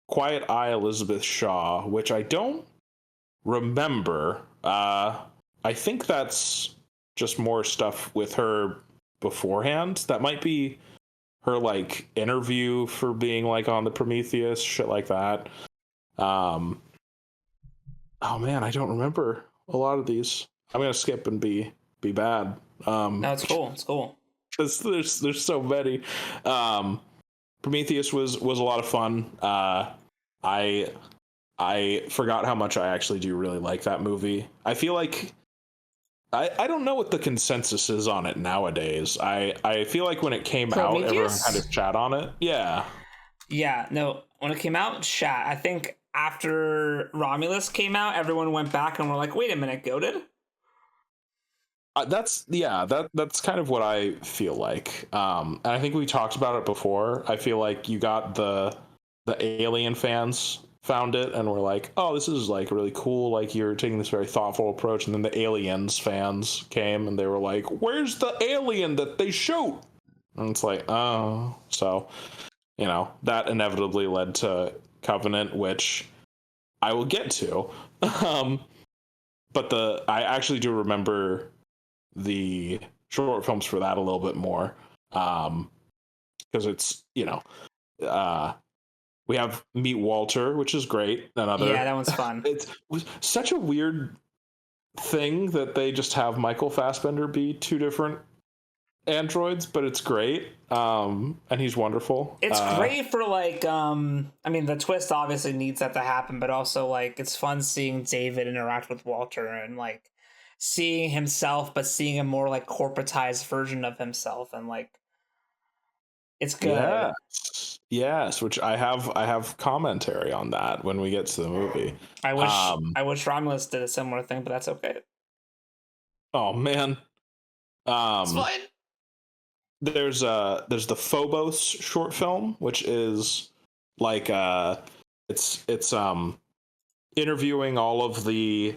Quiet Eye Elizabeth Shaw, which I don't remember. I think that's just more stuff with her beforehand. That might be her like interview for being like on the Prometheus, shit like that. Oh man, I don't remember a lot of these. I'm gonna skip and be bad. No, it's cool. It's cool. Because there's so many. Prometheus was a lot of fun. I forgot how much I actually do really like that movie. I feel like I don't know what the consensus is on it nowadays. I feel like when it came out, everyone kind of chat on it. Yeah. Yeah, no, when it came out, chat. I think after Romulus came out, everyone went back and were like, wait a minute, goated? That's kind of what I feel like. And I think we talked about it before. I feel like you got the Alien fans found it and were like, oh, this is like really cool, like you're taking this very thoughtful approach. And then the Aliens fans came and they were like, where's the alien that they shoot? And it's like, oh. So, you know, that inevitably led to Covenant, which I will get to. But I actually do remember the short films for that a little bit more, because it's, you know, we have Meet Walter, which is great. Yeah, that one's fun. It was such a weird thing that they just have Michael Fassbender be two different androids, but it's great. And he's wonderful. It's great for like, I mean, the twist obviously needs that to happen, but also like it's fun seeing David interact with Walter and like seeing himself, but seeing a more like corporatized version of himself, and like it's good. Yes, which I have commentary on that when we get to the movie. I wish Romulus did a similar thing, but that's okay. Oh man. It's fine. There's the Phobos short film, which is like it's interviewing all of the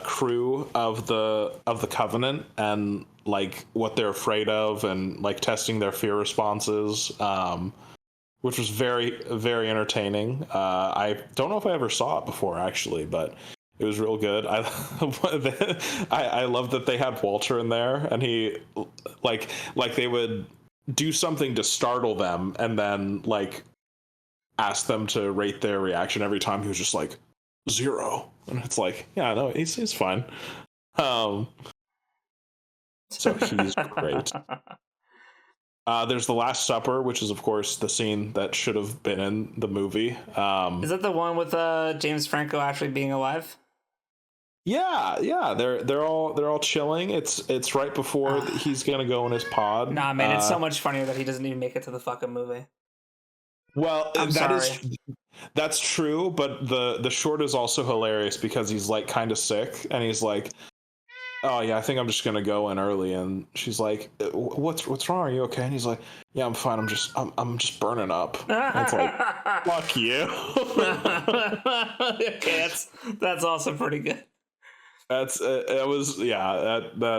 crew of the Covenant and like what they're afraid of and like testing their fear responses, which was very, very entertaining. I don't know if I ever saw it before actually, but it was real good. I love that they had Walter in there, and he like they would do something to startle them and then like ask them to rate their reaction every time. He was just like 0, and it's like, yeah, no, he's fine. So he's great. There's The Last Supper, which is of course the scene that should have been in the movie. Is that the one with James Franco actually being alive? Yeah, they're all chilling. It's right before he's gonna go in his pod. Nah, man, it's so much funnier that he doesn't even make it to the fucking movie. Well, that's true, but the short is also hilarious because he's like kind of sick and he's like, oh yeah, I think I'm just gonna go in early, and she's like, what's wrong? Are you okay? And he's like, yeah, I'm fine. I'm just burning up. And it's like, fuck you. Okay, that's also pretty good. That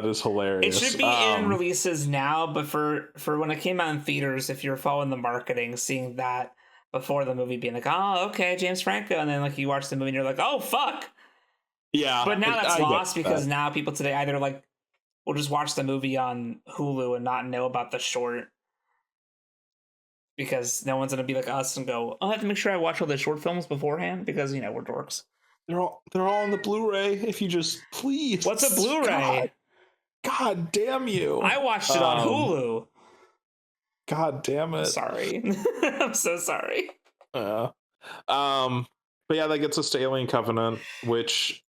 is hilarious. It should be in releases now, but for when it came out in theaters, if you're following the marketing, seeing that before the movie, being like, oh, okay, James Franco, and then like you watch the movie and you're like, oh fuck. Yeah. But now that's lost because now people today either like will just watch the movie on Hulu and not know about the short, because no one's gonna be like us and go, oh, I have to make sure I watch all the short films beforehand because, you know, we're dorks. They're all on the Blu-ray. If you just please. What's a Blu-ray? God damn you! I watched it on Hulu. God damn it! Sorry, I'm so sorry. But yeah, that gets us to Alien Covenant, which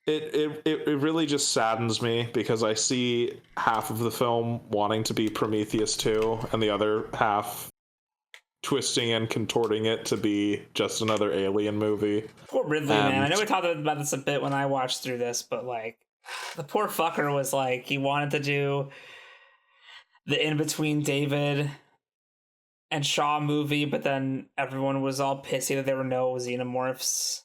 it really just saddens me because I see half of the film wanting to be Prometheus 2 and the other half twisting and contorting it to be just another Alien movie. Poor Ridley, man. I know we talked about this a bit when I watched through this, but like the poor fucker was like, he wanted to do the in-between David and Shaw movie, but then everyone was all pissy that there were no xenomorphs.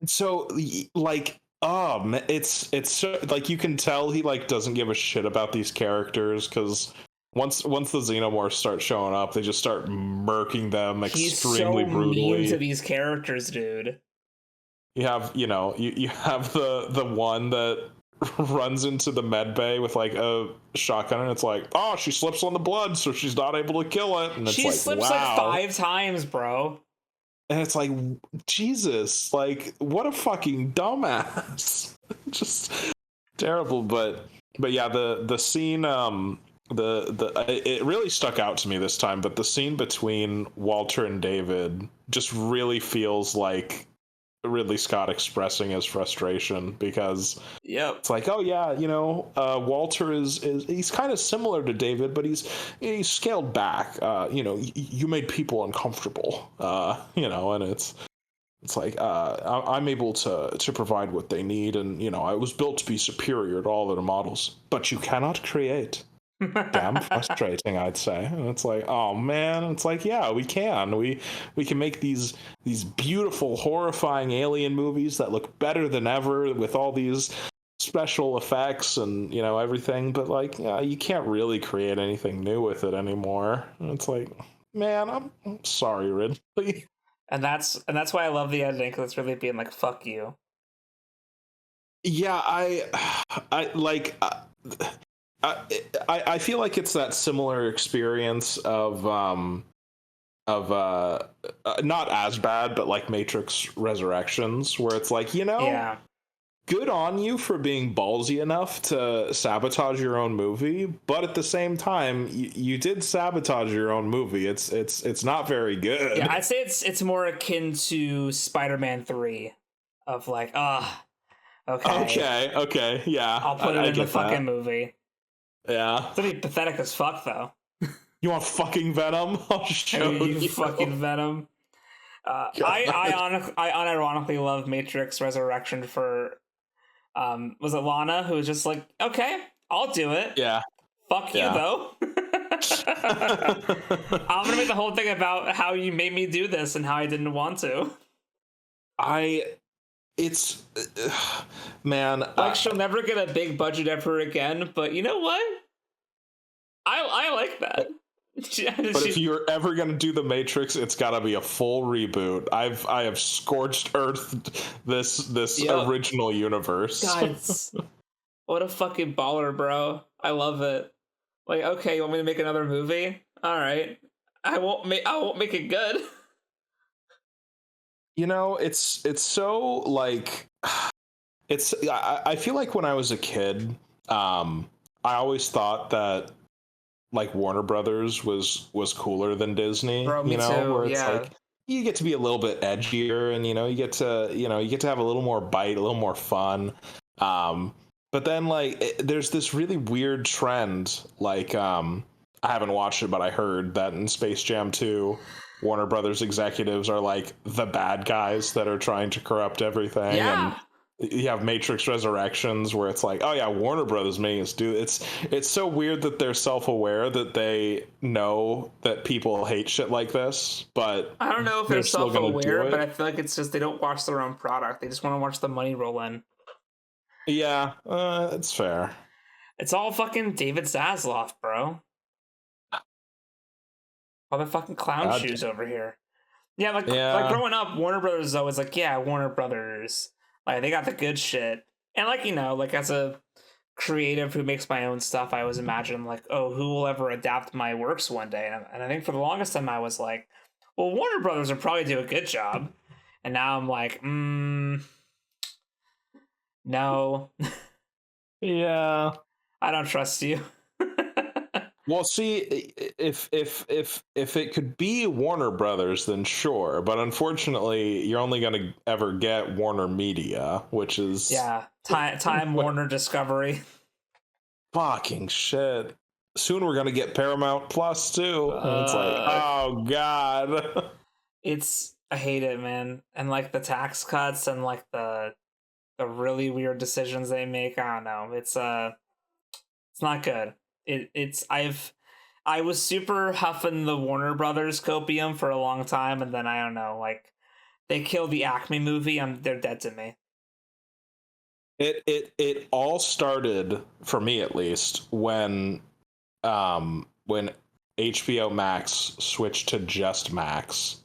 So like, it's so, like, you can tell he like doesn't give a shit about these characters, because once the xenomorphs start showing up, they just start murking them He's so extremely brutally. mean to these characters, dude. You have, you have the one that runs into the med bay with like a shotgun, and it's like, oh, she slips on the blood, so she's not able to kill it. And it's She like, slips wow. like 5 times, bro. And it's like, Jesus, like, what a fucking dumbass. Just terrible. But yeah, the scene, it really stuck out to me this time, but the scene between Walter and David just really feels like Ridley Scott expressing his frustration, because it's like, oh yeah, Walter is he's kind of similar to David, but he's scaled back. You made people uncomfortable. And it's like, I'm able to provide what they need, and I was built to be superior to all other models, but you cannot create. Damn frustrating, I'd say. And it's like, oh man, it's like, yeah, we can make these beautiful, horrifying alien movies that look better than ever with all these special effects and everything, but like, yeah, you can't really create anything new with it anymore. And it's like, man, I'm sorry, Ridley. And that's why I love the editing, because it's really being like, fuck you. Yeah, I like. I feel like it's that similar experience of not as bad, but like Matrix Resurrections, where it's like, yeah, good on you for being ballsy enough to sabotage your own movie, but at the same time, you did sabotage your own movie. It's not very good. Yeah, I'd say it's more akin to Spider-Man 3, of like, okay, yeah, I'll put it in the fucking movie. Yeah. It's gonna be pathetic as fuck, though. You want fucking Venom? I'll show you. Fucking Venom. I unironically love Matrix Resurrection for, was it Lana, who was just like, okay, I'll do it. Yeah. Fuck you, though. I'm gonna make the whole thing about how you made me do this and how I didn't want to. Man, like, she'll never get a big budget ever again, but you know what? I like that. But if you're ever gonna do the Matrix, it's gotta be a full reboot. I have scorched earthed this original universe. Guys, what a fucking baller, bro! I love it. Like, okay, you want me to make another movie? All right, I won't make it good. It's so like, I feel like when I was a kid, I always thought that like Warner Brothers was cooler than Disney. Bro, me too. Where it's yeah. like, you get to be a little bit edgier, and you get to have a little more bite, a little more fun. But then like there's this really weird trend, like I haven't watched it, but I heard that in Space Jam 2, Warner Brothers executives are like the bad guys that are trying to corrupt everything. Yeah. And you have Matrix Resurrections, where it's like, oh yeah, Warner Brothers making us do it. It's so weird that they're self-aware that they know that people hate shit like this, but I don't know if they're self-aware, but I feel like it's just they don't watch their own product. They just want to watch the money roll in. Yeah, it's fair. It's all fucking David Zaslav, bro. All the fucking clown shoes over here. Yeah, like growing up, Warner Brothers is always like, yeah, Warner Brothers. Like, they got the good shit. And like, like as a creative who makes my own stuff, I always imagine like, oh, who will ever adapt my works one day? And I think for the longest time I was like, well, Warner Brothers will probably do a good job. And now I'm like, no. Yeah. I don't trust you. Well, see, if it could be Warner Brothers, then sure. But unfortunately, you're only going to ever get Warner Media, which is Time Warner Discovery. Fucking shit. Soon we're going to get Paramount Plus too. And it's like, oh god. I hate it, man. And like the tax cuts and like the really weird decisions they make. I don't know. It's not good. I've I was super huffing the Warner Brothers copium for a long time, and then I don't know, like they killed the Acme movie. They're dead to me. It all started for me at least when HBO Max switched to just Max.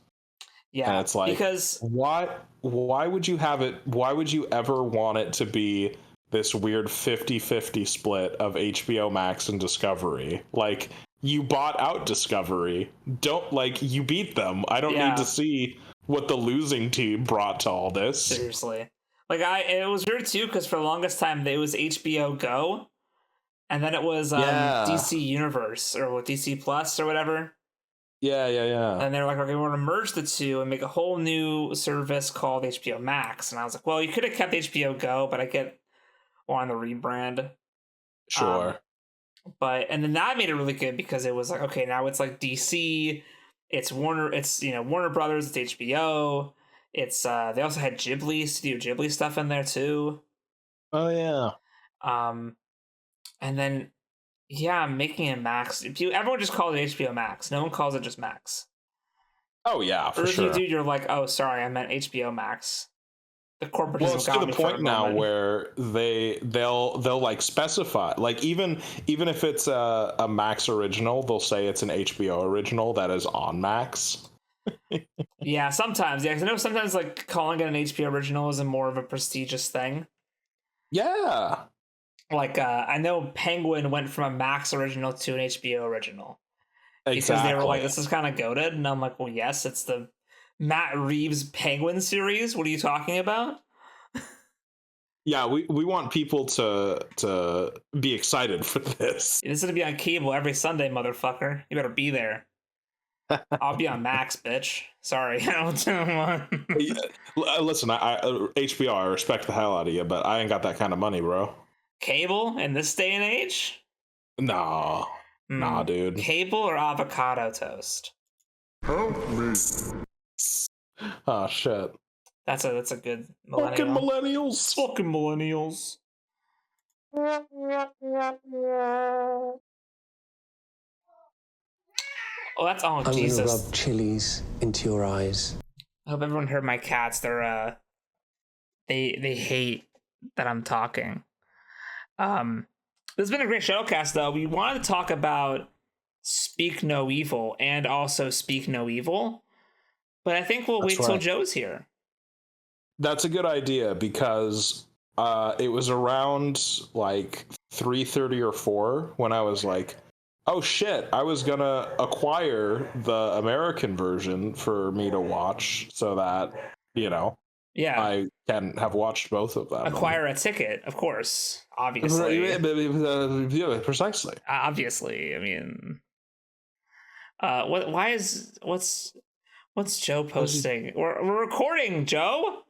Yeah, and it's like, because why would you have it? Why would you ever want it to be this weird 50-50 split of HBO Max and Discovery? Like, you bought out Discovery. You beat them. I don't need to see what the losing team brought to all this. Seriously. Like, it was weird too, because for the longest time it was HBO Go, and then it was DC Universe or DC Plus or whatever. Yeah. And they were like, okay, we want to merge the two and make a whole new service called HBO Max. And I was like, well, you could have kept HBO Go, but I get on the rebrand. Sure. And then that made it really good because it was like, okay, now it's like DC, it's Warner, it's Warner Brothers, it's HBO. It's they also had Studio Ghibli stuff in there too. Oh yeah. And then making it Max. Everyone just calls it HBO Max. No one calls it just Max. Oh yeah, for or if sure. you do, you're like, oh sorry, I meant HBO Max. The corporate it's to the point now where they'll like specify, like even if it's a Max original, they'll say it's an HBO original that is on Max. Yeah, sometimes. Yeah, because I know sometimes like calling it an HBO original is more of a prestigious thing. Yeah. Like I know Penguin went from a Max original to an HBO original. Exactly. Because they were like, this is kind of goated. And I'm like, well, yes, it's the Matt Reeves Penguin series. What are you talking about? Yeah, we want people to be excited for this. This is going to be on cable every Sunday, motherfucker. You better be there. I'll be on Max, bitch. Sorry. Listen, I HBO, I respect the hell out of you, but I ain't got that kind of money, bro. Cable in this day and age? Nah, dude. Cable or avocado toast? Help me. Oh shit. That's a good millennial. Fucking millennials. Oh, that's I'm Jesus. gonna rub chilies into your eyes. I hope everyone heard my cats. They're they hate that I'm talking. This has been a great Shuttlecast, though. We wanted to talk about Speak No Evil and also Speak No Evil, but I think we'll wait till Joe's here. That's a good idea because it was around like 3:30 or 4 when I was like, oh shit, I was gonna acquire the American version for me to watch so that, I can have watched both of them. Acquire a ticket, of course. Obviously. Yeah, precisely. Obviously. I mean, what's Joe posting? We're recording, Joe.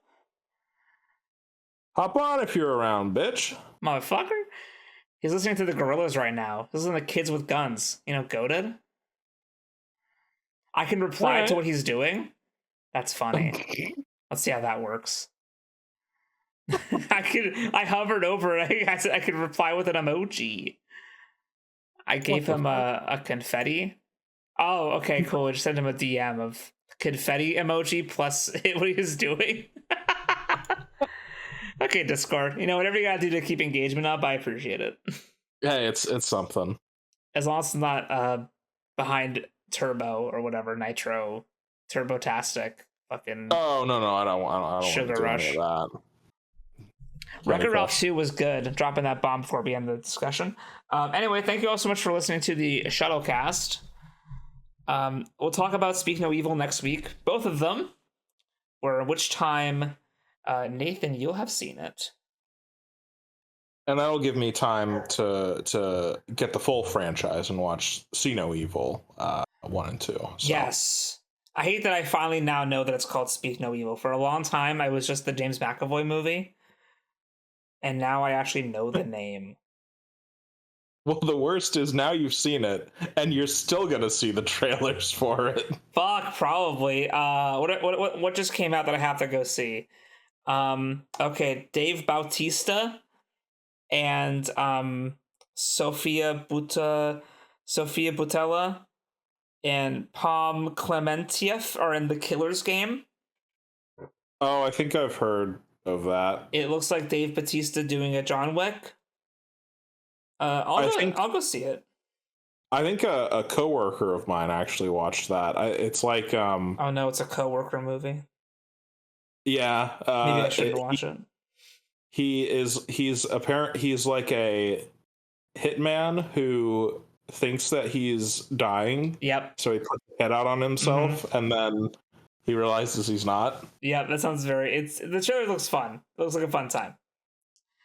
Hop on if you're around, bitch. Motherfucker. He's listening to the Gorillas right now. He's listening to Kids with Guns. Goated. I can reply to what he's doing. That's funny. Let's see how that works. I hovered over it. I could reply with an emoji. I gave him a confetti. Oh, okay, cool. I just sent him a DM of confetti emoji plus what he was doing. Okay, Discord. Whatever you gotta do to keep engagement up, I appreciate it. Hey, it's something. As long as it's not behind Turbo or whatever, Nitro, Turbotastic, fucking. Oh no, I don't Sugar Rush. That. Wreck-It Ralph 2 was good. Dropping that bomb before we end the discussion. Anyway, thank you all so much for listening to the Shuttlecast. We'll talk about Speak No Evil next week. Both of them. Which time, Nathan, you'll have seen it. And that'll give me time to get the full franchise and watch See No Evil 1 and 2. So. Yes. I hate that I finally now know that it's called Speak No Evil. For a long time, I was just the James McAvoy movie. And now I actually know the name. Well, the worst is now you've seen it, and you're still gonna see the trailers for it. Fuck, probably. What just came out that I have to go see? Okay, Dave Bautista and Sofia Sofia Boutella and Palm Clementieff are in the Killer's Game. Oh, I think I've heard of that. It looks like Dave Bautista doing a John Wick. I'll go see it. I think a coworker of mine actually watched that. It's like Oh no, it's a coworker movie. yeah. Maybe I shouldn't watch it. He's like a hitman who thinks that he's dying. Yep. So he puts his head out on himself, and then he realizes he's not. Yeah, that sounds the trailer looks fun. It looks like a fun time.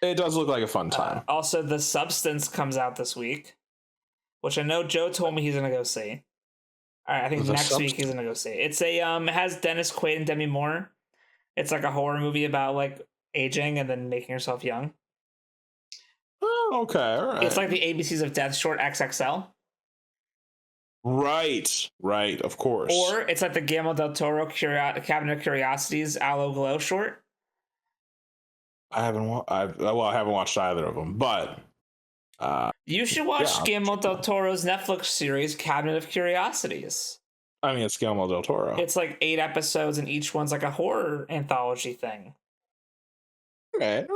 It does look like a fun time. Also, The Substance comes out this week, which I know Joe told me he's gonna go see. All right, I think next week he's gonna go see. It's a it has Dennis Quaid and Demi Moore. It's like a horror movie about like aging and then making yourself young. Oh, okay, all right. It's like the ABCs of Death short XXL. Right, of course. Or it's like the Guillermo del Toro Cabinet of Curiosities Aloe Glow short. I haven't watched either of them, but you should watch Guillermo del Toro's Netflix series Cabinet of Curiosities. I mean, it's Guillermo del Toro. It's like 8 episodes, and each one's like a horror anthology thing. All right.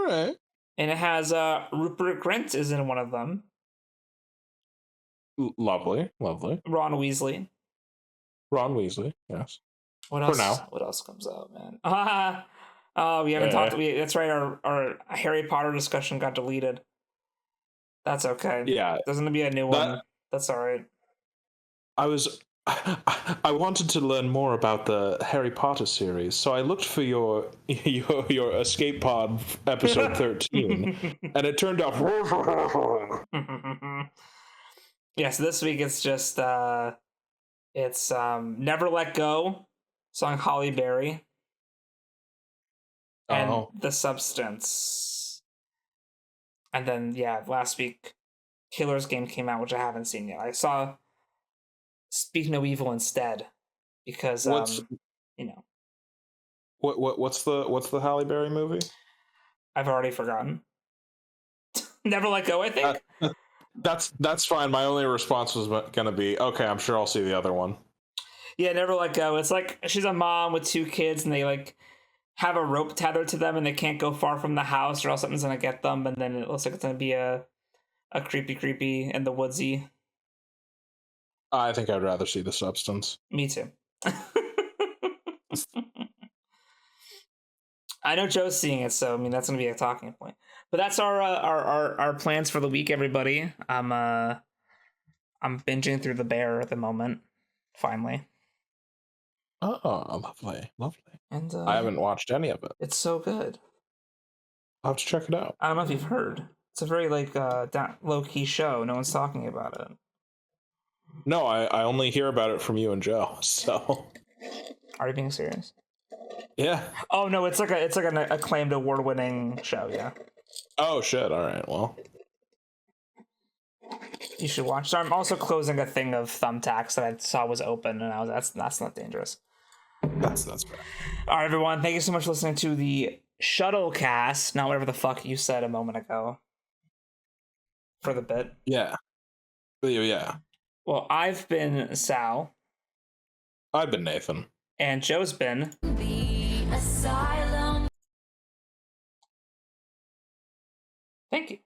And it has Rupert Grint is in one of them. Lovely. Ron Weasley, yes. What else? For now. What else comes out, man? We haven't talked. That's right. Our Harry Potter discussion got deleted. That's okay. Yeah. There's gonna be a new one. That's all right. I wanted to learn more about the Harry Potter series, so I looked for your Escape Pod episode 13, and it turned out. Yes, this week it's just it's Never Let Go, song Holly Berry, and The Substance. And then last week Killer's Game came out, which I haven't seen yet. I saw Speak No Evil instead, because what's the Halle Berry movie? I've already forgotten. Never Let Go, I think. That's fine. My only response was gonna be, okay, I'm sure I'll see the other one. Yeah, Never Let Go. It's like she's a mom with 2 kids, and they like have a rope tethered to them, and they can't go far from the house, or else something's gonna get them. And then it looks like it's gonna be a creepy and the woodsy. I think I'd rather see The Substance. Me too. I know Joe's seeing it, so I mean that's gonna be a talking point. But that's our plans for the week, everybody. I'm binging through The Bear at the moment. Finally. Oh, lovely. And I haven't watched any of it. It's so good. I'll have to check it out. I don't know if you've heard. It's a very like low key show. No one's talking about it. No, I only hear about it from you and Joe. So. Are you being serious? Yeah. Oh no, it's like an acclaimed award-winning show. Yeah. Oh shit! All right. Well, you should watch. So I'm also closing a thing of thumbtacks that I saw was open, and that's not dangerous. That's bad. All right, everyone. Thank you so much for listening to the Shuttlecast. Not whatever the fuck you said a moment ago. For the bit. Yeah. Well, I've been Sal. I've been Nathan. And Joe's been the Asylum. Thank you.